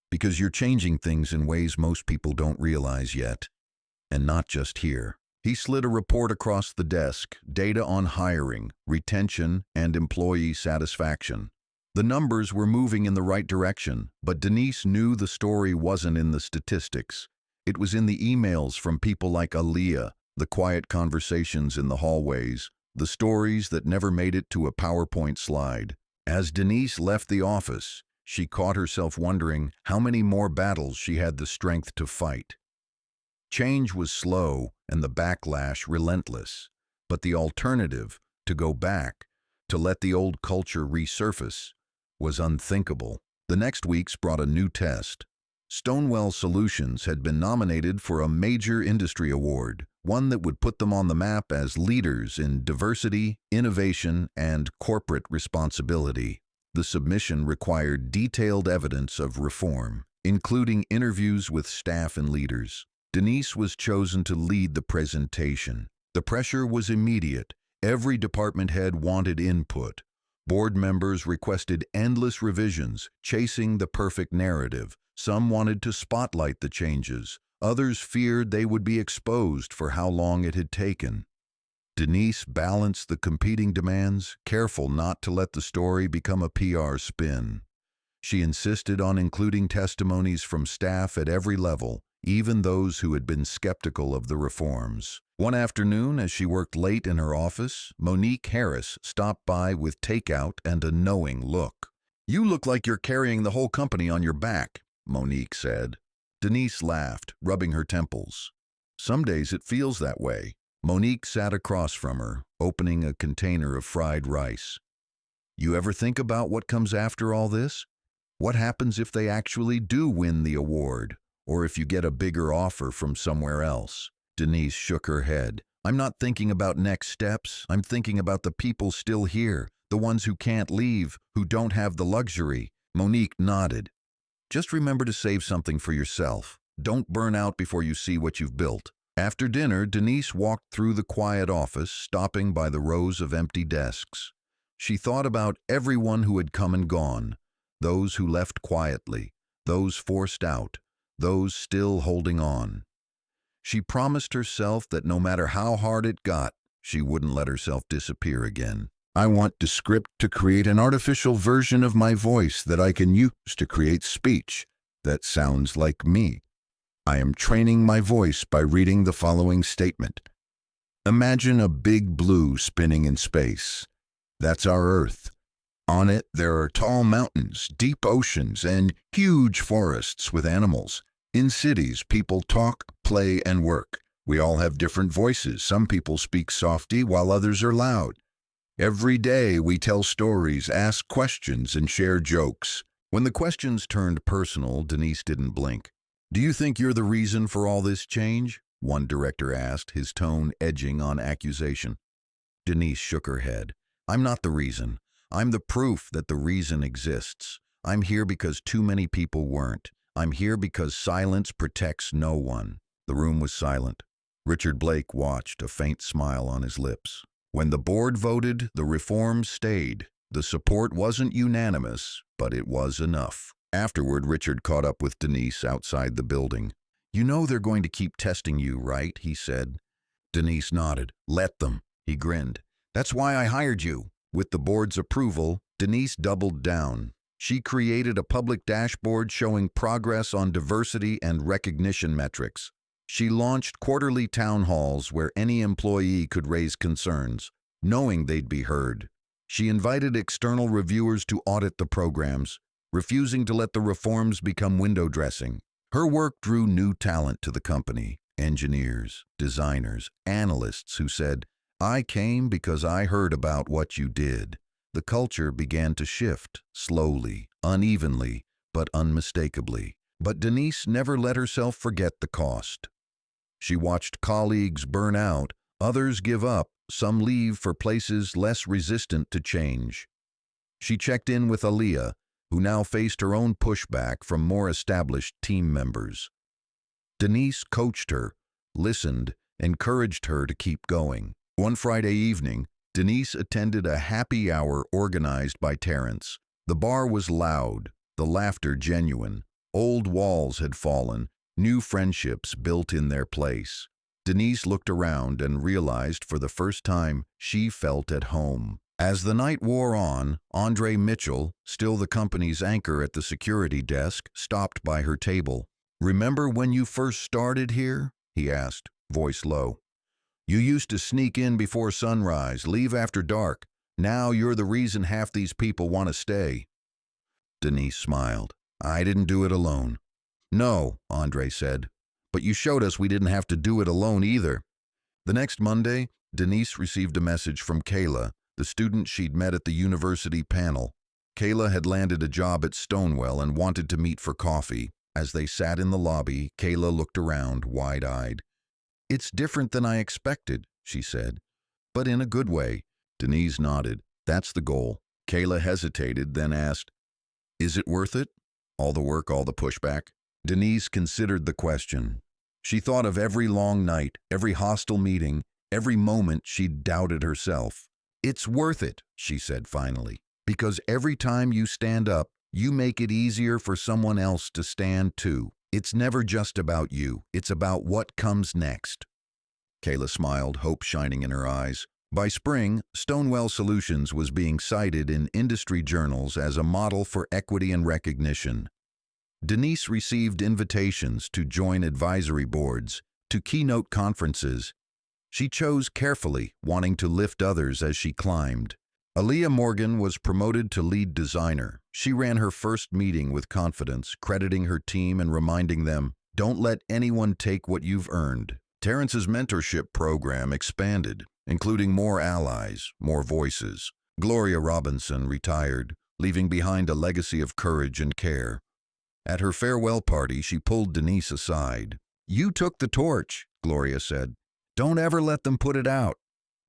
Because you're changing things in ways most people don't realize yet. And not just here." He slid a report across the desk, data on hiring, retention, and employee satisfaction. The numbers were moving in the right direction, but Denise knew the story wasn't in the statistics. It was in the emails from people like Aaliyah, the quiet conversations in the hallways, the stories that never made it to a PowerPoint slide. As Denise left the office, she caught herself wondering how many more battles she had the strength to fight. Change was slow and the backlash relentless, but the alternative, to go back, to let the old culture resurface, was unthinkable. The next weeks brought a new test. Stonewell Solutions had been nominated for a major industry award, one that would put them on the map as leaders in diversity, innovation, and corporate responsibility. The submission required detailed evidence of reform, including interviews with staff and leaders. Denise was chosen to lead the presentation. The pressure was immediate. Every department head wanted input. Board members requested endless revisions, chasing the perfect narrative. Some wanted to spotlight the changes. Others feared they would be exposed for how long it had taken. Denise balanced the competing demands, careful not to let the story become a PR spin. She insisted on including testimonies from staff at every level, even those who had been skeptical of the reforms. One afternoon, as she worked late in her office, Monique Harris stopped by with takeout and a knowing look. "You look like you're carrying the whole company on your back," Monique said. Denise laughed, rubbing her temples. "Some days it feels that way." Monique sat across from her, opening a container of fried rice. "You ever think about what comes after all this? What happens if they actually do win the award? Or if you get a bigger offer from somewhere else?" Denise shook her head. "I'm not thinking about next steps. I'm thinking about the people still here, the ones who can't leave, who don't have the luxury." Monique nodded. "Just remember to save something for yourself. Don't burn out before you see what you've built." After dinner, Denise walked through the quiet office, stopping by the rows of empty desks. She thought about everyone who had come and gone, those who left quietly, those forced out, those still holding on. She promised herself that no matter how hard it got, she wouldn't let herself disappear again. "I want Descript to create an artificial version of my voice that I can use to create speech that sounds like me. I am training my voice by reading the following statement. Imagine a big blue spinning in space. That's our Earth. On it, there are tall mountains, deep oceans, and huge forests with animals. In cities, people talk, play, and work. We all have different voices. Some people speak softly, while others are loud. Every day, we tell stories, ask questions, and share jokes." When the questions turned personal, Denise didn't blink. "Do you think you're the reason for all this change?" one director asked, his tone edging on accusation. Denise shook her head. I'm not the reason. I'm the proof that the reason exists. I'm here because too many people weren't. I'm here because silence protects no one." The room was silent. Richard Blake watched, a faint smile on his lips. When the board voted, the reforms stayed. The support wasn't unanimous, but it was enough. Afterward, Richard caught up with Denise outside the building. "You know they're going to keep testing you, right?" he said. Denise nodded. "Let them," he grinned. "That's why I hired you." With the board's approval, Denise doubled down. She created a public dashboard showing progress on diversity and recognition metrics. She launched quarterly town halls where any employee could raise concerns, knowing they'd be heard. She invited external reviewers to audit the programs, refusing to let the reforms become window dressing. Her work drew new talent to the company, engineers, designers, analysts who said, "I came because I heard about what you did." The culture began to shift, slowly, unevenly, but unmistakably. But Denise never let herself forget the cost. She watched colleagues burn out, others give up, some leave for places less resistant to change. She checked in with Aaliyah, who now faced her own pushback from more established team members. Denise coached her, listened, encouraged her to keep going. One Friday evening, Denise attended a happy hour organized by Terrence. The bar was loud, the laughter genuine. Old walls had fallen, new friendships built in their place. Denise looked around and realized for the first time she felt at home. As the night wore on, Andre Mitchell, still the company's anchor at the security desk, stopped by her table. "Remember when you first started here?" he asked, voice low. "You used to sneak in before sunrise, leave after dark. Now you're the reason half these people want to stay." Denise smiled. "I didn't do it alone." "No," Andre said, "but you showed us we didn't have to do it alone either." The next Monday, Denise received a message from Kayla, the student she'd met at the university panel. Kayla had landed a job at Stonewell and wanted to meet for coffee. As they sat in the lobby, Kayla looked around, wide-eyed. "It's different than I expected," she said. "But in a good way." Denise nodded. "That's the goal." Kayla hesitated, then asked, "Is it worth it? All the work, all the pushback?" Denise considered the question. She thought of every long night, every hostile meeting, every moment she'd doubted herself. "It's worth it," she said finally, "because every time you stand up, you make it easier for someone else to stand too. It's never just about you, it's about what comes next." Kayla smiled, hope shining in her eyes. By spring, Stonewell Solutions was being cited in industry journals as a model for equity and recognition. Denise received invitations to join advisory boards, to keynote conferences. She chose carefully, wanting to lift others as she climbed. Aaliyah Morgan was promoted to lead designer. She ran her first meeting with confidence, crediting her team and reminding them, "Don't let anyone take what you've earned." Terrence's mentorship program expanded, including more allies, more voices. Gloria Robinson retired, leaving behind a legacy of courage and care. At her farewell party, she pulled Denise aside. "You took the torch," Gloria said. "Don't ever let them put it out."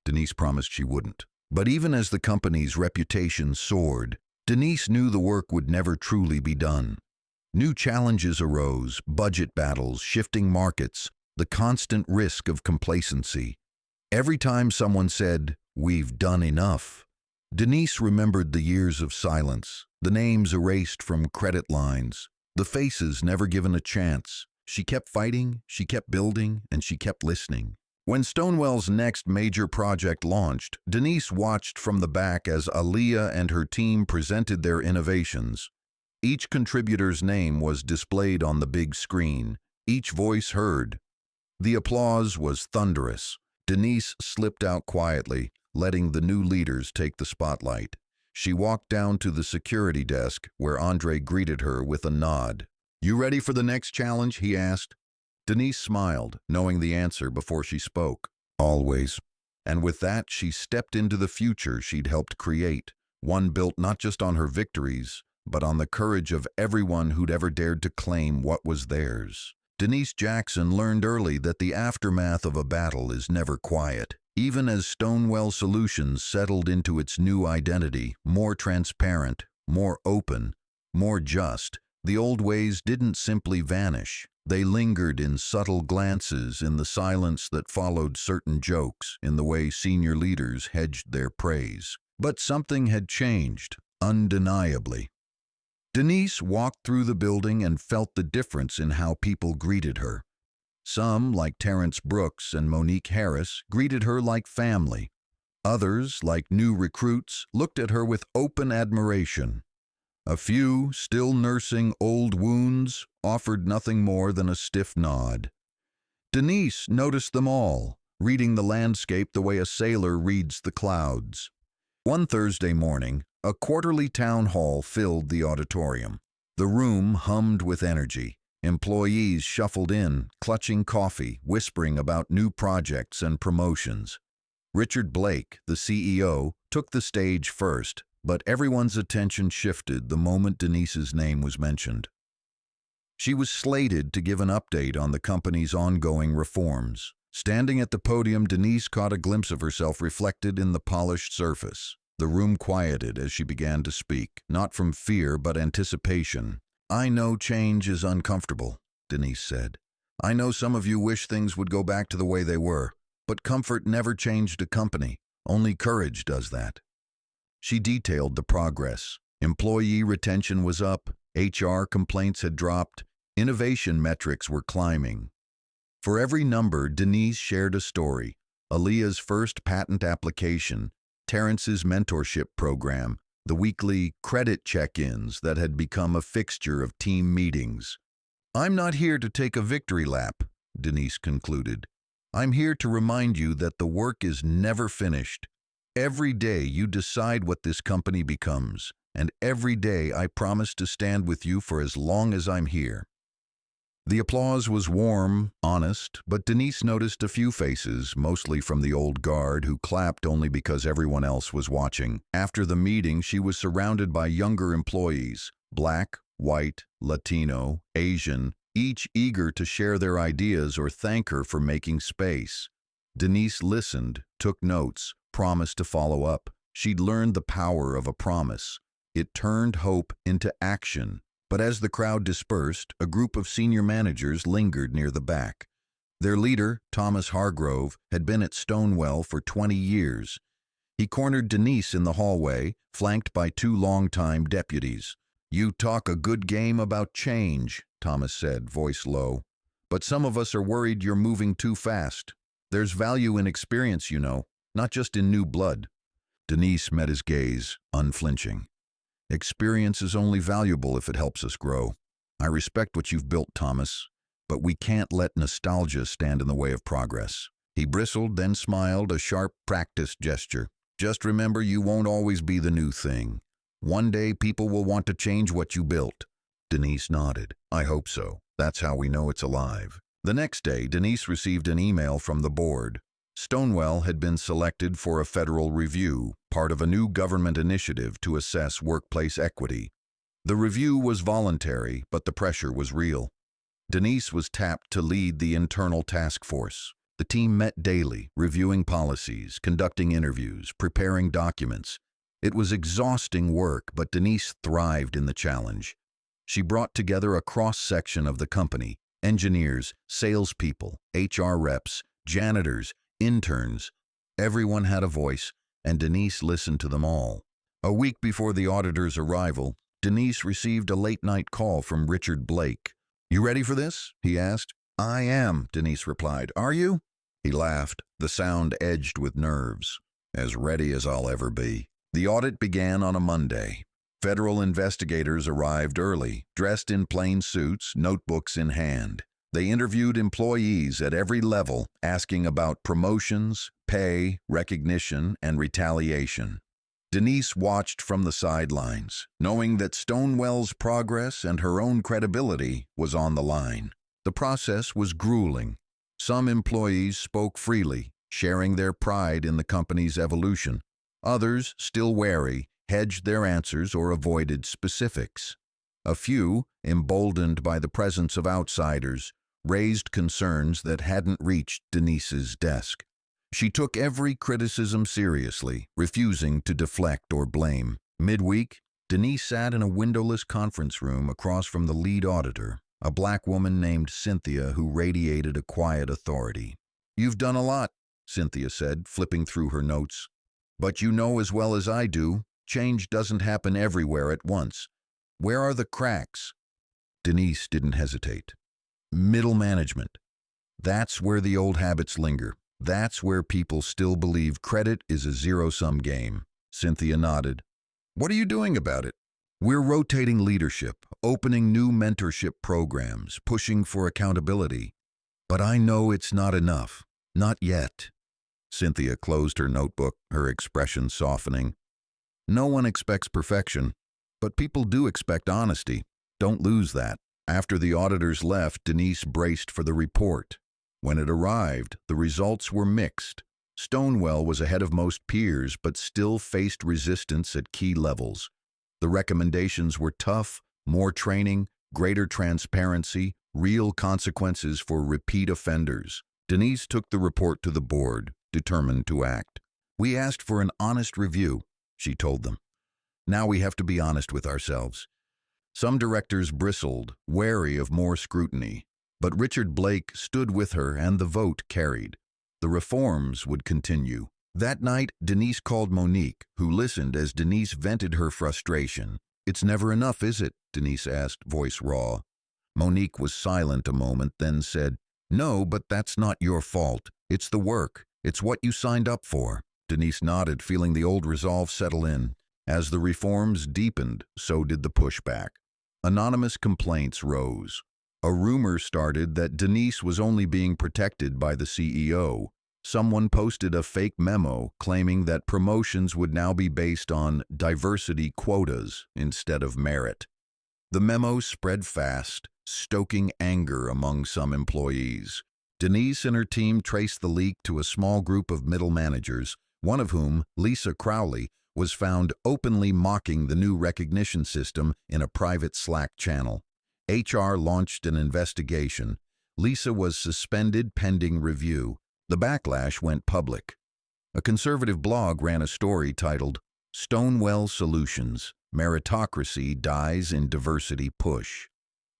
Denise promised she wouldn't. But even as the company's reputation soared, Denise knew the work would never truly be done. New challenges arose, budget battles, shifting markets, the constant risk of complacency. Every time someone said, "We've done enough," Denise remembered the years of silence, the names erased from credit lines, the faces never given a chance. She kept fighting, she kept building, and she kept listening. When Stonewell's next major project launched, Denise watched from the back as Aaliyah and her team presented their innovations. Each contributor's name was displayed on the big screen, each voice heard. The applause was thunderous. Denise slipped out quietly, letting the new leaders take the spotlight. She walked down to the security desk, where Andre greeted her with a nod. "You ready for the next challenge?" he asked. Denise smiled, knowing the answer before she spoke. "Always." And with that, she stepped into the future she'd helped create, one built not just on her victories, but on the courage of everyone who'd ever dared to claim what was theirs. Denise Jackson learned early that the aftermath of a battle is never quiet. Even as Stonewell Solutions settled into its new identity, more transparent, more open, more just, the old ways didn't simply vanish. They lingered in subtle glances, in the silence that followed certain jokes, in the way senior leaders hedged their praise. But something had changed, undeniably. Denise walked through the building and felt the difference in how people greeted her. Some, like Terrence Brooks and Monique Harris, greeted her like family. Others, like new recruits, looked at her with open admiration. A few, still nursing old wounds, offered nothing more than a stiff nod. Denise noticed them all, reading the landscape the way a sailor reads the clouds. One Thursday morning, a quarterly town hall filled the auditorium. The room hummed with energy. Employees shuffled in, clutching coffee, whispering about new projects and promotions. Richard Blake, the CEO, took the stage first, but everyone's attention shifted the moment Denise's name was mentioned. She was slated to give an update on the company's ongoing reforms. Standing at the podium, Denise caught a glimpse of herself reflected in the polished surface. The room quieted as she began to speak, not from fear but anticipation. "I know change is uncomfortable," Denise said. "I know some of you wish things would go back to the way they were, but comfort never changed a company. Only courage does that." She detailed the progress. Employee retention was up, HR complaints had dropped, innovation metrics were climbing. For every number, Denise shared a story: Aaliyah's first patent application, Terrence's mentorship program, the weekly credit check-ins that had become a fixture of team meetings. "I'm not here to take a victory lap," Denise concluded. "I'm here to remind you that the work is never finished. Every day you decide what this company becomes, and every day I promise to stand with you for as long as I'm here." The applause was warm, honest, but Denise noticed a few faces, mostly from the old guard, who clapped only because everyone else was watching. After the meeting, she was surrounded by younger employees, Black, white, Latino, Asian, each eager to share their ideas or thank her for making space. Denise listened, took notes, promised to follow up. She'd learned the power of a promise. It turned hope into action. But as the crowd dispersed, a group of senior managers lingered near the back. Their leader, Thomas Hargrove, had been at Stonewell for 20 years. He cornered Denise in the hallway, flanked by two longtime deputies. "You talk a good game about change," Thomas said, voice low. "But some of us are worried you're moving too fast. There's value in experience, you know, not just in new blood." Denise met his gaze, unflinching. "Experience is only valuable if it helps us grow. I respect what you've built, Thomas, but we can't let nostalgia stand in the way of progress." He bristled, then smiled, a sharp, practiced gesture. "Just remember, you won't always be the new thing. One day people will want to change what you built." Denise nodded. "I hope so. That's how we know it's alive." The next day, Denise received an email from the board. Stonewell had been selected for a federal review, part of a new government initiative to assess workplace equity. The review was voluntary, but the pressure was real. Denise was tapped to lead the internal task force. The team met daily, reviewing policies, conducting interviews, preparing documents. It was exhausting work, but Denise thrived in the challenge. She brought together a cross-section of the company: engineers, salespeople, HR reps, janitors, interns. Everyone had a voice, and Denise listened to them all. A week before the auditor's arrival, Denise received a late-night call from Richard Blake. "You ready for this?" he asked. "I am," Denise replied. "Are you?" He laughed, the sound edged with nerves. "As ready as I'll ever be." The audit began on a Monday. Federal investigators arrived early, dressed in plain suits, notebooks in hand. They interviewed employees at every level, asking about promotions, pay, recognition, and retaliation. Denise watched from the sidelines, knowing that Stonewell's progress and her own credibility was on the line. The process was grueling. Some employees spoke freely, sharing their pride in the company's evolution. Others, still wary, hedged their answers or avoided specifics. A few, emboldened by the presence of outsiders, raised concerns that hadn't reached Denise's desk. She took every criticism seriously, refusing to deflect or blame. Midweek, Denise sat in a windowless conference room across from the lead auditor, a black woman named Cynthia who radiated a quiet authority. "You've done a lot," Cynthia said, flipping through her notes. "But you know as well as I do, change doesn't happen everywhere at once. Where are the cracks?" Denise didn't hesitate. "Middle management. That's where the old habits linger. That's where people still believe credit is a zero-sum game." Cynthia nodded. "What are you doing about it?" "We're rotating leadership, opening new mentorship programs, pushing for accountability. But I know it's not enough. Not yet." Cynthia closed her notebook, her expression softening. "No one expects perfection, but people do expect honesty. Don't lose that." After the auditors left, Denise braced for the report. When it arrived, the results were mixed. Stonewell was ahead of most peers, but still faced resistance at key levels. The recommendations were tough: more training, greater transparency, real consequences for repeat offenders. Denise took the report to the board, determined to act. "We asked for an honest review," she told them. "Now we have to be honest with ourselves." Some directors bristled, wary of more scrutiny, but Richard Blake stood with her and the vote carried. The reforms would continue. That night, Denise called Monique, who listened as Denise vented her frustration. "It's never enough, is it?" Denise asked, voice raw. Monique was silent a moment, then said, "No, but that's not your fault. It's the work. It's what you signed up for." Denise nodded, feeling the old resolve settle in. As the reforms deepened, so did the pushback. Anonymous complaints rose. A rumor started that Denise was only being protected by the CEO. Someone posted a fake memo claiming that promotions would now be based on diversity quotas instead of merit. The memo spread fast, stoking anger among some employees. Denise and her team traced the leak to a small group of middle managers, one of whom, Lisa Crowley, was found openly mocking the new recognition system in a private Slack channel. HR launched an investigation. Lisa was suspended pending review. The backlash went public. A conservative blog ran a story titled, "Stonewell Solutions: Meritocracy Dies in Diversity Push."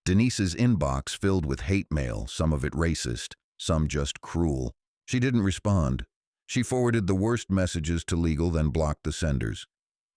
Denise's inbox filled with hate mail, some of it racist, some just cruel. She didn't respond. She forwarded the worst messages to legal, then blocked the senders.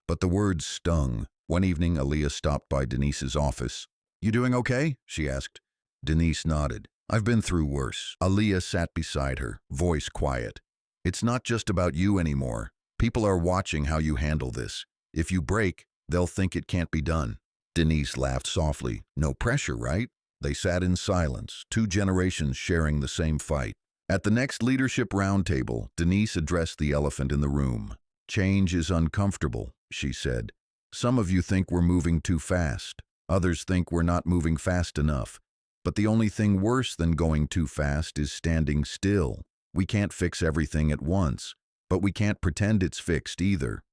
But the words stung. One evening, Aaliyah stopped by Denise's office. "You doing okay?" she asked. Denise nodded. "I've been through worse." Aaliyah sat beside her, voice quiet. "It's not just about you anymore. People are watching how you handle this. If you break, they'll think it can't be done." Denise laughed softly. "No pressure, right?" They sat in silence, 2 generations sharing the same fight. At the next leadership roundtable, Denise addressed the elephant in the room. "Change is uncomfortable," she said. "Some of you think we're moving too fast. Others think we're not moving fast enough. But the only thing worse than going too fast is standing still. We can't fix everything at once, but we can't pretend it's fixed either."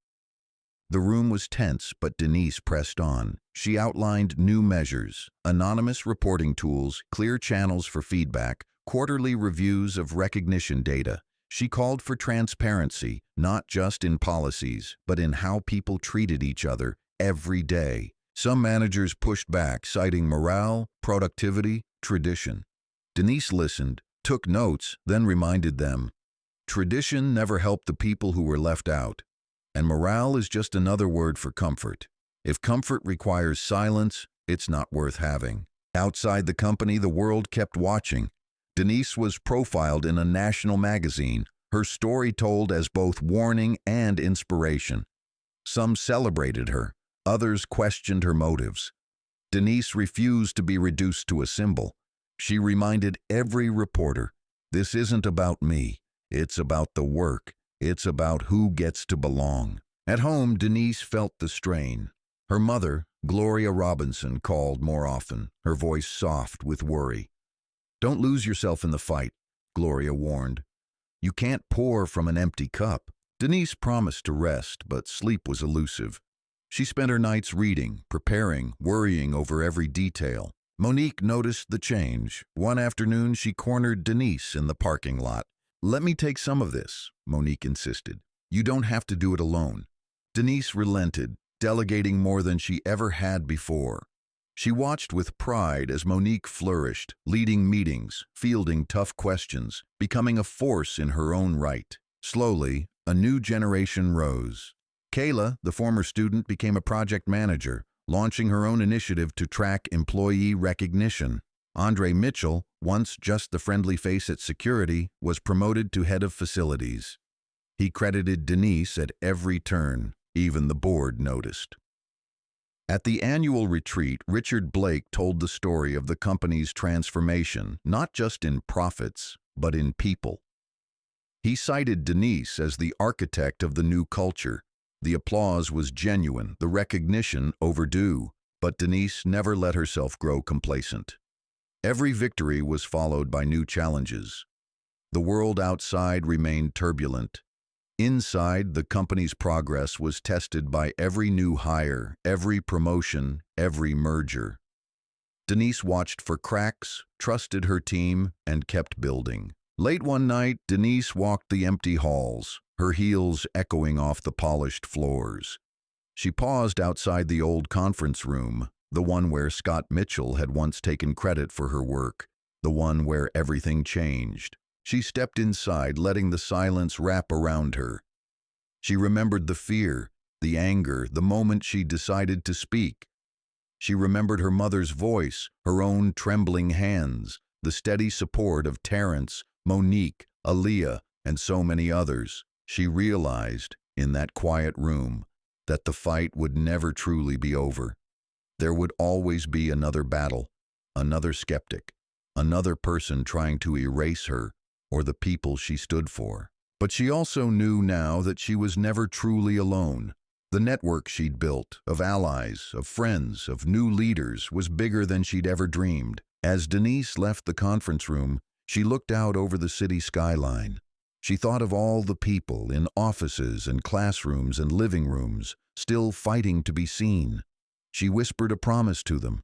The room was tense, but Denise pressed on. She outlined new measures: anonymous reporting tools, clear channels for feedback, quarterly reviews of recognition data. She called for transparency, not just in policies, but in how people treated each other every day. Some managers pushed back, citing morale, productivity, tradition. Denise listened, took notes, then reminded them, tradition never helped the people who were left out, and morale is just another word for comfort. If comfort requires silence, it's not worth having. Outside the company, the world kept watching. Denise was profiled in a national magazine, her story told as both warning and inspiration. Some celebrated her, others questioned her motives. Denise refused to be reduced to a symbol. She reminded every reporter, "This isn't about me. It's about the work. It's about who gets to belong." At home, Denise felt the strain. Her mother, Gloria Robinson, called more often, her voice soft with worry. "Don't lose yourself in the fight," Gloria warned. "You can't pour from an empty cup." Denise promised to rest, but sleep was elusive. She spent her nights reading, preparing, worrying over every detail. Monique noticed the change. One afternoon, she cornered Denise in the parking lot. "Let me take some of this," Monique insisted. "You don't have to do it alone." Denise relented, delegating more than she ever had before. She watched with pride as Monique flourished, leading meetings, fielding tough questions, becoming a force in her own right. Slowly, a new generation rose. Kayla, the former student, became a project manager, launching her own initiative to track employee recognition. Andre Mitchell, once just the friendly face at security, was promoted to head of facilities. He credited Denise at every turn. Even the board noticed. At the annual retreat, Richard Blake told the story of the company's transformation, not just in profits, but in people. He cited Denise as the architect of the new culture. The applause was genuine, the recognition overdue, but Denise never let herself grow complacent. Every victory was followed by new challenges. The world outside remained turbulent. Inside, the company's progress was tested by every new hire, every promotion, every merger. Denise watched for cracks, trusted her team, and kept building. Late one night, Denise walked the empty halls, her heels echoing off the polished floors. She paused outside the old conference room, the one where Scott Mitchell had once taken credit for her work, the one where everything changed. She stepped inside, letting the silence wrap around her. She remembered the fear, the anger, the moment she decided to speak. She remembered her mother's voice, her own trembling hands, the steady support of Terrence, Monique, Aaliyah, and so many others. She realized, in that quiet room, that the fight would never truly be over. There would always be another battle, another skeptic, another person trying to erase her or the people she stood for. But she also knew now that she was never truly alone. The network she'd built, of allies, of friends, of new leaders, was bigger than she'd ever dreamed. As Denise left the conference room, she looked out over the city skyline. She thought of all the people in offices and classrooms and living rooms, still fighting to be seen. She whispered a promise to them.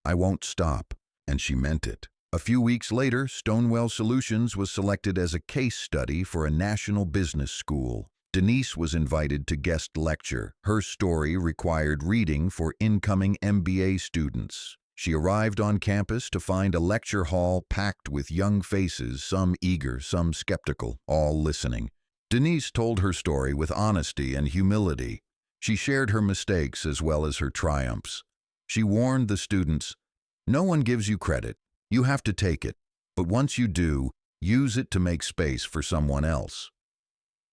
"I won't stop," and she meant it. A few weeks later, Stonewell Solutions was selected as a case study for a national business school. Denise was invited to guest lecture. Her story required reading for incoming MBA students. She arrived on campus to find a lecture hall packed with young faces, some eager, some skeptical, all listening. Denise told her story with honesty and humility. She shared her mistakes as well as her triumphs. She warned the students, "No one gives you credit. You have to take it, but once you do, use it to make space for someone else."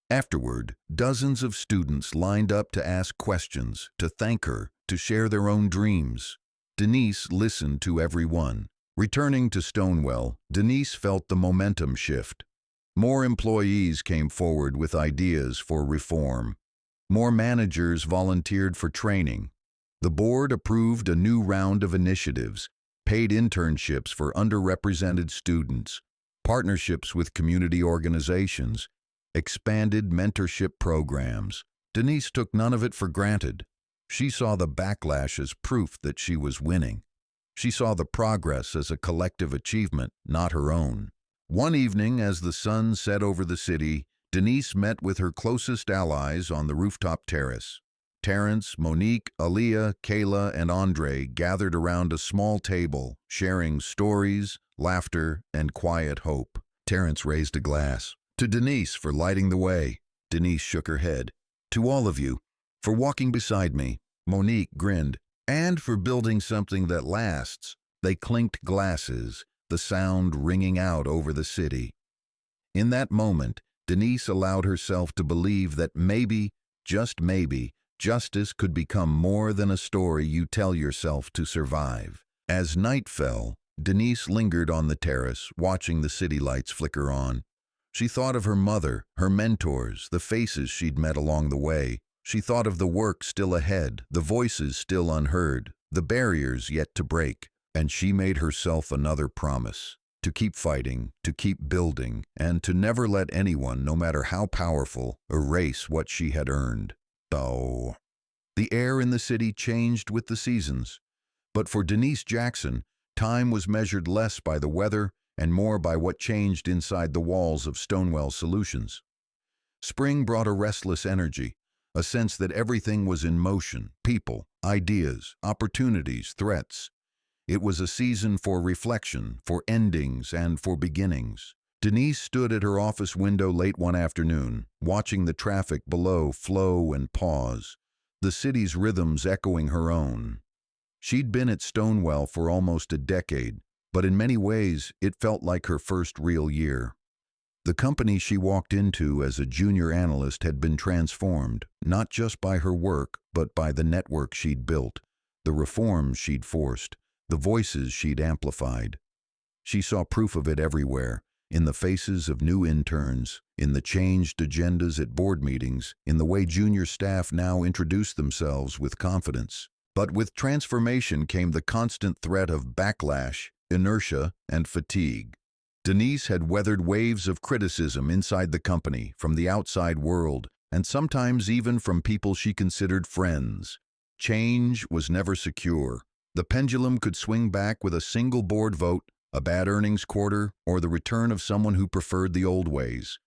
Afterward, dozens of students lined up to ask questions, to thank her, to share their own dreams. Denise listened to every one. Returning to Stonewell, Denise felt the momentum shift. More employees came forward with ideas for reform. More managers volunteered for training. The board approved a new round of initiatives, paid internships for underrepresented students, partnerships with community organizations, expanded mentorship programs. Denise took none of it for granted. She saw the backlash as proof that she was winning. She saw the progress as a collective achievement, not her own. One evening, as the sun set over the city, Denise met with her closest allies on the rooftop terrace. Terrence, Monique, Aaliyah, Kayla, and Andre gathered around a small table, sharing stories, laughter, and quiet hope. Terrence raised a glass. "To Denise for lighting the way." Denise shook her head. "To all of you, for walking beside me." Monique grinned. "And for building something that lasts." They clinked glasses, the sound ringing out over the city. In that moment, Denise allowed herself to believe that maybe, just maybe, justice could become more than a story you tell yourself to survive. As night fell, Denise lingered on the terrace, watching the city lights flicker on. She thought of her mother, her mentors, the faces she'd met along the way. She thought of the work still ahead, the voices still unheard, the barriers yet to break. And she made herself another promise: to keep fighting, to keep building, and to never let anyone, no matter how powerful, erase what she had earned. Oh. The air in the city changed with the seasons. But for Denise Jackson, time was measured less by the weather and more by what changed inside the walls of Stonewell Solutions. Spring brought a restless energy, a sense that everything was in motion: people, ideas, opportunities, threats. It was a season for reflection, for endings, and for beginnings. Denise stood at her office window late one afternoon, watching the traffic below flow and pause, the city's rhythms echoing her own. She'd been at Stonewell for almost a decade, but in many ways it felt like her first real year. The company she walked into as a junior analyst had been transformed, not just by her work, but by the network she'd built, the reforms she'd forced, the voices she'd amplified. She saw proof of it everywhere, in the faces of new interns, in the changed agendas at board meetings, in the way junior staff now introduced themselves with confidence. But with transformation came the constant threat of backlash, inertia, and fatigue. Denise had weathered waves of criticism inside the company, from the outside world, and sometimes even from people she considered friends. Change was never secure. The pendulum could swing back with a single board vote, a bad earnings quarter, or the return of someone who preferred the old ways.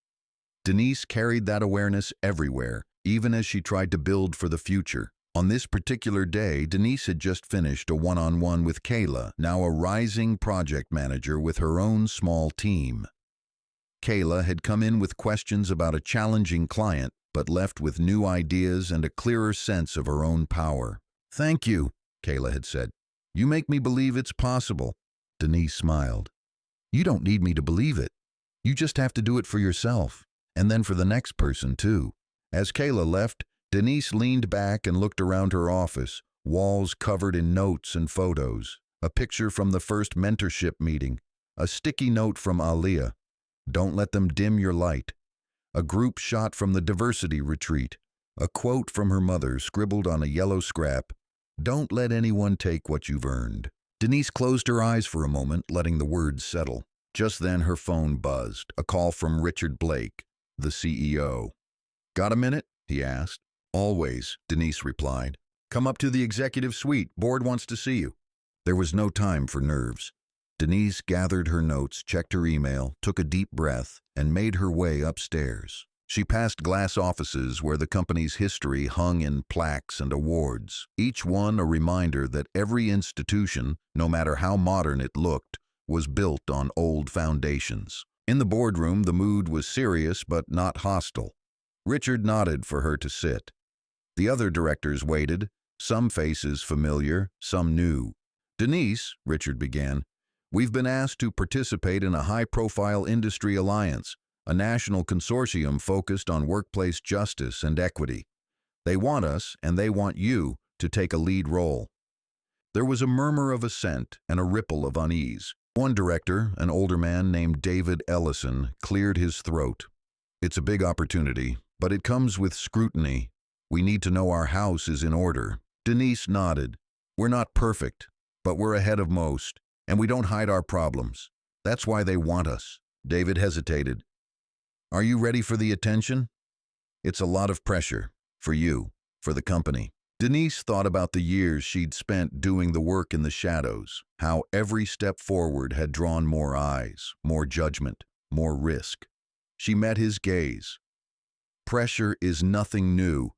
Denise carried that awareness everywhere, even as she tried to build for the future. On this particular day, Denise had just finished a one-on-one with Kayla, now a rising project manager with her own small team. Kayla had come in with questions about a challenging client, but left with new ideas and a clearer sense of her own power. "Thank you," Kayla had said. "You make me believe it's possible." Denise smiled. "You don't need me to believe it. You just have to do it for yourself, and then for the next person, too." As Kayla left, Denise leaned back and looked around her office, walls covered in notes and photos, a picture from the first mentorship meeting, a sticky note from Aliyah, "Don't let them dim your light," a group shot from the diversity retreat, a quote from her mother scribbled on a yellow scrap, "Don't let anyone take what you've earned." Denise closed her eyes for a moment, letting the words settle. Just then her phone buzzed, a call from Richard Blake, the CEO. "Got a minute?" he asked. "Always," Denise replied. "Come up to the executive suite. Board wants to see you." There was no time for nerves. Denise gathered her notes, checked her email, took a deep breath, and made her way upstairs. She passed glass offices where the company's history hung in plaques and awards, each one a reminder that every institution, no matter how modern it looked, was built on old foundations. In the boardroom, the mood was serious but not hostile. Richard nodded for her to sit. The other directors waited, some faces familiar, some new. "Denise," Richard began, "we've been asked to participate in a high-profile industry alliance, a national consortium focused on workplace justice and equity. They want us, and they want you, to take a lead role." There was a murmur of assent and a ripple of unease. One director, an older man named David Ellison, cleared his throat. "It's a big opportunity, but it comes with scrutiny. We need to know our house is in order." Denise nodded. "We're not perfect, but we're ahead of most, and we don't hide our problems. That's why they want us." David hesitated. "Are you ready for the attention?" "It's a lot of pressure. For you, for the company." Denise thought about the years she'd spent doing the work in the shadows, how every step forward had drawn more eyes, more judgment, more risk. She met his gaze. "Pressure is nothing new.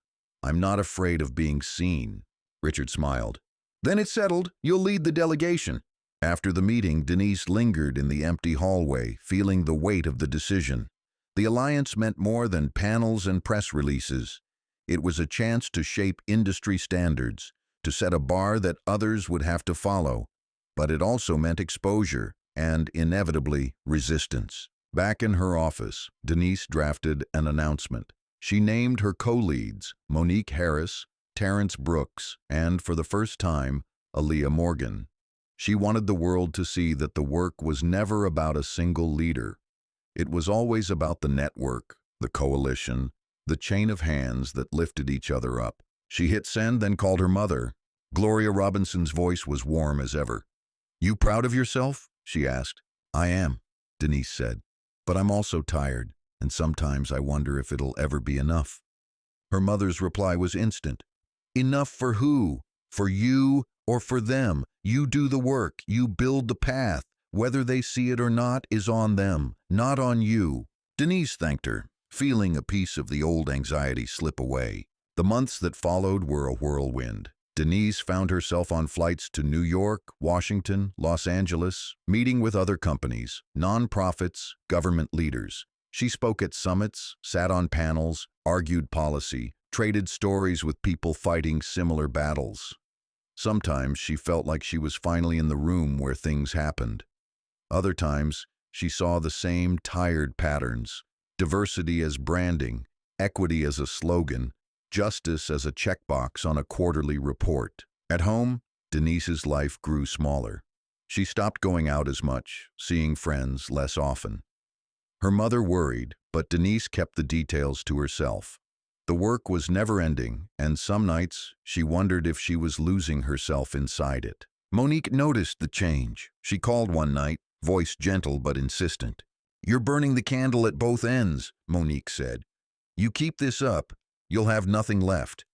I'm not afraid of being seen." Richard smiled. "Then it's settled. You'll lead the delegation." After the meeting, Denise lingered in the empty hallway, feeling the weight of the decision. The alliance meant more than panels and press releases. It was a chance to shape industry standards, to set a bar that others would have to follow. But it also meant exposure and, inevitably, resistance. Back in her office, Denise drafted an announcement. She named her co-leads, Monique Harris, Terrence Brooks, and, for the first time, Aliyah Morgan. She wanted the world to see that the work was never about a single leader. It was always about the network, the coalition, the chain of hands that lifted each other up. She hit send, then called her mother. Gloria Robinson's voice was warm as ever. "You proud of yourself?" she asked. "I am," Denise said. "But I'm also tired, and sometimes I wonder if it'll ever be enough." Her mother's reply was instant. "Enough for who? For you or for them? You do the work, you build the path. Whether they see it or not is on them, not on you. Denise thanked her, feeling a piece of the old anxiety slip away. The months that followed were a whirlwind. Denise found herself on flights to New York, Washington, Los Angeles, meeting with other companies, nonprofits, government leaders. She spoke at summits, sat on panels, argued policy, traded stories with people fighting similar battles. Sometimes she felt like she was finally in the room where things happened. Other times, she saw the same tired patterns: diversity as branding, equity as a slogan, justice as a checkbox on a quarterly report. At home, Denise's life grew smaller. She stopped going out as much, seeing friends less often. Her mother worried, but Denise kept the details to herself. The work was never-ending, and some nights she wondered if she was losing herself inside it. Monique noticed the change. She called one night, voice gentle but insistent. "You're burning the candle at both ends," Monique said. "You keep this up, you'll have nothing left."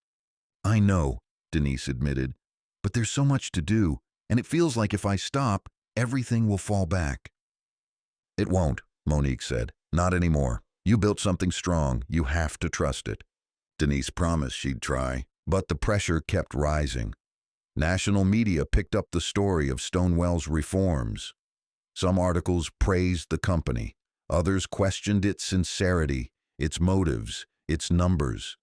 "I know," Denise admitted, "but there's so much to do, and it feels like if I stop, everything will fall back." "It won't," Monique said. "Not anymore. You built something strong. You have to trust it." Denise promised she'd try, but the pressure kept rising. National media picked up the story of Stonewell's reforms. Some articles praised the company. Others questioned its sincerity, its motives, its numbers.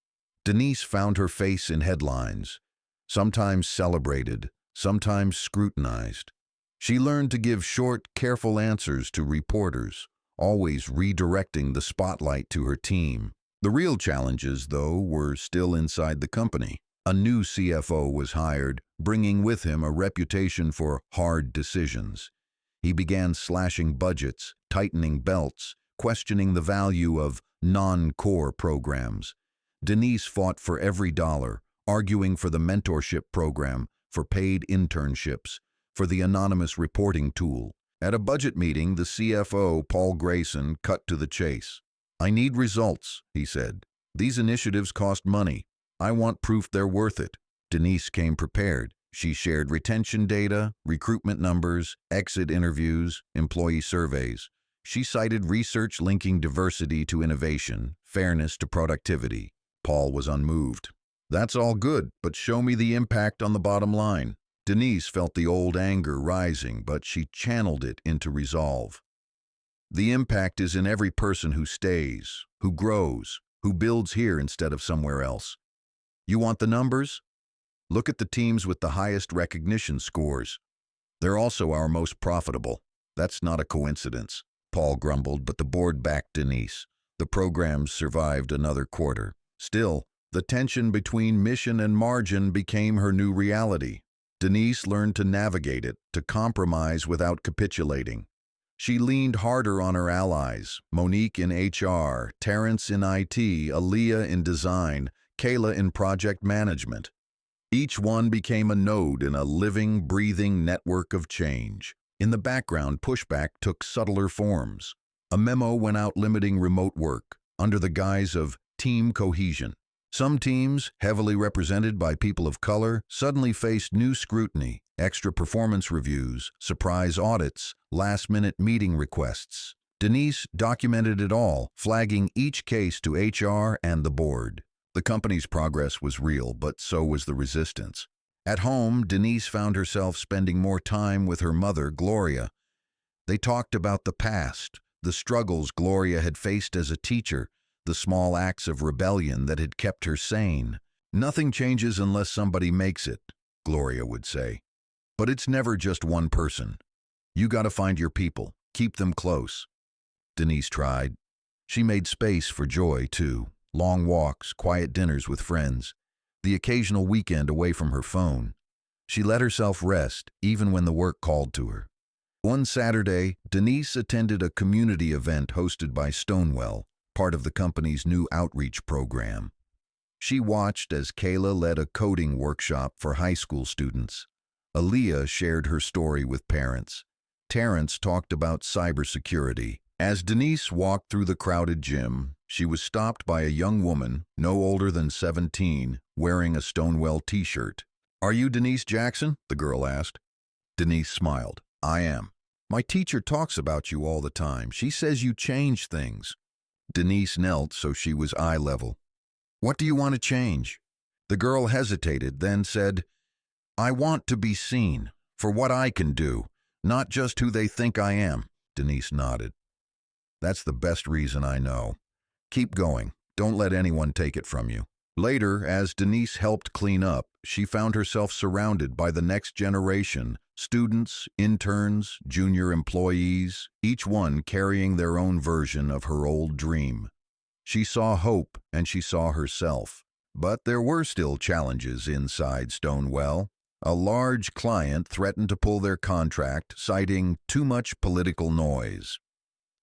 Denise found her face in headlines, sometimes celebrated, sometimes scrutinized. She learned to give short, careful answers to reporters, always redirecting the spotlight to her team. The real challenges, though, were still inside the company. A new CFO was hired, bringing with him a reputation for hard decisions. He began slashing budgets, tightening belts, questioning the value of non-core programs. Denise fought for every dollar, arguing for the mentorship program, for paid internships, for the anonymous reporting tool. At a budget meeting, the CFO, Paul Grayson, cut to the chase. "I need results," he said. "These initiatives cost money. I want proof they're worth it." Denise came prepared. She shared retention data, recruitment numbers, exit interviews, employee surveys. She cited research linking diversity to innovation, fairness to productivity. Paul was unmoved. "That's all good, but show me the impact on the bottom line." Denise felt the old anger rising, but she channeled it into resolve. "The impact is in every person who stays, who grows, who builds here instead of somewhere else. You want the numbers? Look at the teams with the highest recognition scores. They're also our most profitable. That's not a coincidence." Paul grumbled, but the board backed Denise. The programs survived another quarter. Still, the tension between mission and margin became her new reality. Denise learned to navigate it, to compromise without capitulating. She leaned harder on her allies: Monique in HR, Terrence in IT, Aaliyah in design, Kayla in project management. Each one became a node in a living, breathing network of change. In the background, pushback took subtler forms. A memo went out limiting remote work, under the guise of team cohesion. Some teams, heavily represented by people of color, suddenly faced new scrutiny, extra performance reviews, surprise audits, last-minute meeting requests. Denise documented it all, flagging each case to HR and the board. The company's progress was real, but so was the resistance. At home, Denise found herself spending more time with her mother, Gloria. They talked about the past, the struggles Gloria had faced as a teacher, the small acts of rebellion that had kept her sane. "Nothing changes unless somebody makes it," Gloria would say. "But it's never just one person. You gotta find your people, keep them close." Denise tried. She made space for joy, too. Long walks, quiet dinners with friends, the occasional weekend away from her phone. She let herself rest, even when the work called to her. One Saturday, Denise attended a community event hosted by Stonewell, part of the company's new outreach program. She watched as Kayla led a coding workshop for high school students. Aaliyah shared her story with parents. Terrence talked about cybersecurity. As Denise walked through the crowded gym, she was stopped by a young woman, no older than 17, wearing a Stonewell t-shirt. "Are you Denise Jackson?" the girl asked. Denise smiled. "I am." My teacher talks about you all the time. She says you change things. Denise knelt so she was eye level. What do you want to change? The girl hesitated, then said, I want to be seen for what I can do, not just who they think I am. Denise nodded. That's the best reason I know. Keep going. Don't let anyone take it from you. Later, as Denise helped clean up, she found herself surrounded by the next generation, students, interns, junior employees, each one carrying their own version of her old dream. She saw hope and she saw herself. But there were still challenges inside Stonewell. A large client threatened to pull their contract, citing too much political noise.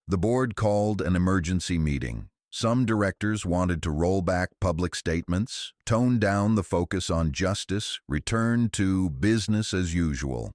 The board called an emergency meeting. Some directors wanted to roll back public statements, tone down the focus on justice, return to business as usual.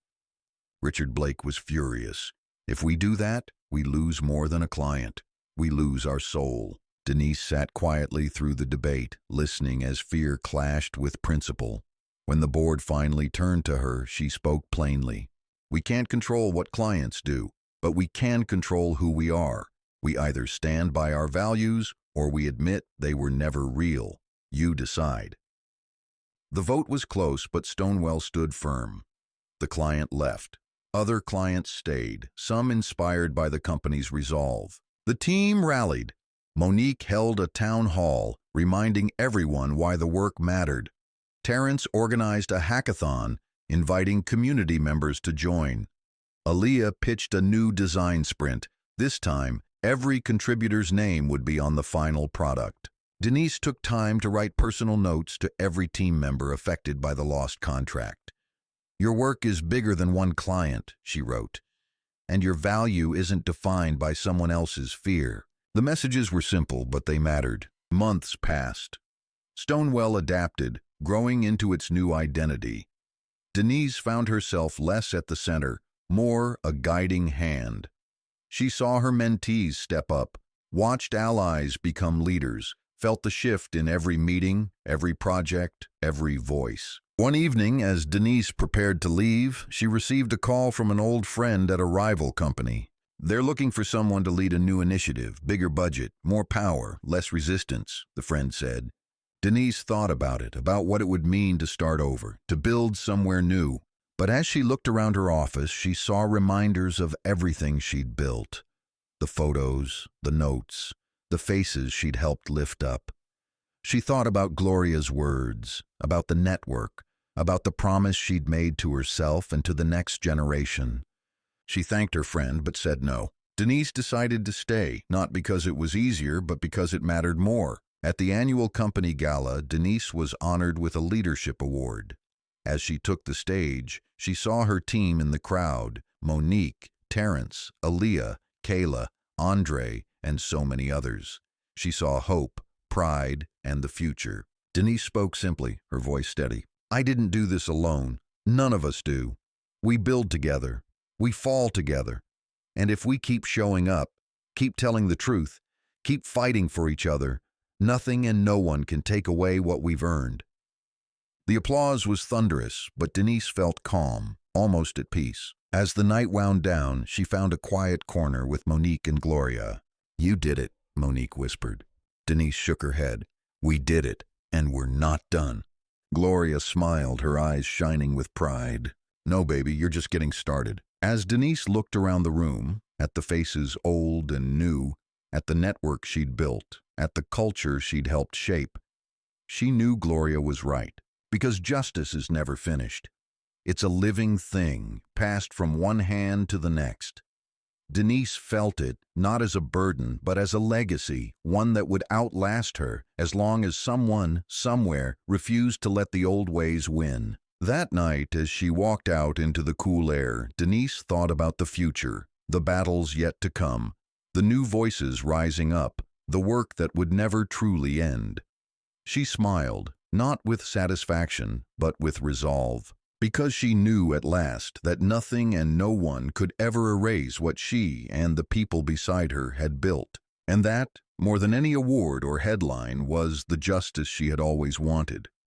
Richard Blake was furious. If we do that, we lose more than a client. We lose our soul. Denise sat quietly through the debate, listening as fear clashed with principle. When the board finally turned to her, she spoke plainly. We can't control what clients do, but we can control who we are. We either stand by our values or we admit they were never real. You decide. The vote was close, but Stonewell stood firm. The client left. Other clients stayed, some inspired by the company's resolve. The team rallied. Monique held a town hall, reminding everyone why the work mattered. Terrence organized a hackathon, inviting community members to join. Aaliyah pitched a new design sprint. This time, every contributor's name would be on the final product. Denise took time to write personal notes to every team member affected by the lost contract. Your work is bigger than one client, she wrote, and your value isn't defined by someone else's fear. The messages were simple, but they mattered. Months passed. Stonewell adapted, growing into its new identity. Denise found herself less at the center, more a guiding hand. She saw her mentees step up, watched allies become leaders, felt the shift in every meeting, every project, every voice. One evening, as Denise prepared to leave, she received a call from an old friend at a rival company. They're looking for someone to lead a new initiative, bigger budget, more power, less resistance, the friend said. Denise thought about it, about what it would mean to start over, to build somewhere new. But as she looked around her office, she saw reminders of everything she'd built. The photos, the notes, the faces she'd helped lift up. She thought about Gloria's words, about the network, about the promise she'd made to herself and to the next generation. She thanked her friend, but said no. Denise decided to stay, not because it was easier, but because it mattered more. At the annual company gala, Denise was honored with a leadership award. As she took the stage, she saw her team in the crowd: Monique, Terrence, Aaliyah, Kayla, Andre, and so many others. She saw hope, pride, and the future. Denise spoke simply, her voice steady. I didn't do this alone. None of us do. We build together. We fall together. And if we keep showing up, keep telling the truth, keep fighting for each other, nothing and no one can take away what we've earned. The applause was thunderous, but Denise felt calm, almost at peace. As the night wound down, she found a quiet corner with Monique and Gloria. You did it, Monique whispered. Denise shook her head. We did it, and we're not done. Gloria smiled, her eyes shining with pride. No, baby, you're just getting started. As Denise looked around the room, at the faces old and new, at the network she'd built, at the culture she'd helped shape, she knew Gloria was right, because justice is never finished. It's a living thing, passed from one hand to the next. Denise felt it, not as a burden, but as a legacy, one that would outlast her, as long as someone, somewhere, refused to let the old ways win. That night, as she walked out into the cool air, Denise thought about the future, the battles yet to come, the new voices rising up, the work that would never truly end. She smiled, not with satisfaction, but with resolve, because she knew at last that nothing and no one could ever erase what she and the people beside her had built, and that, more than any award or headline, was the justice she had always wanted.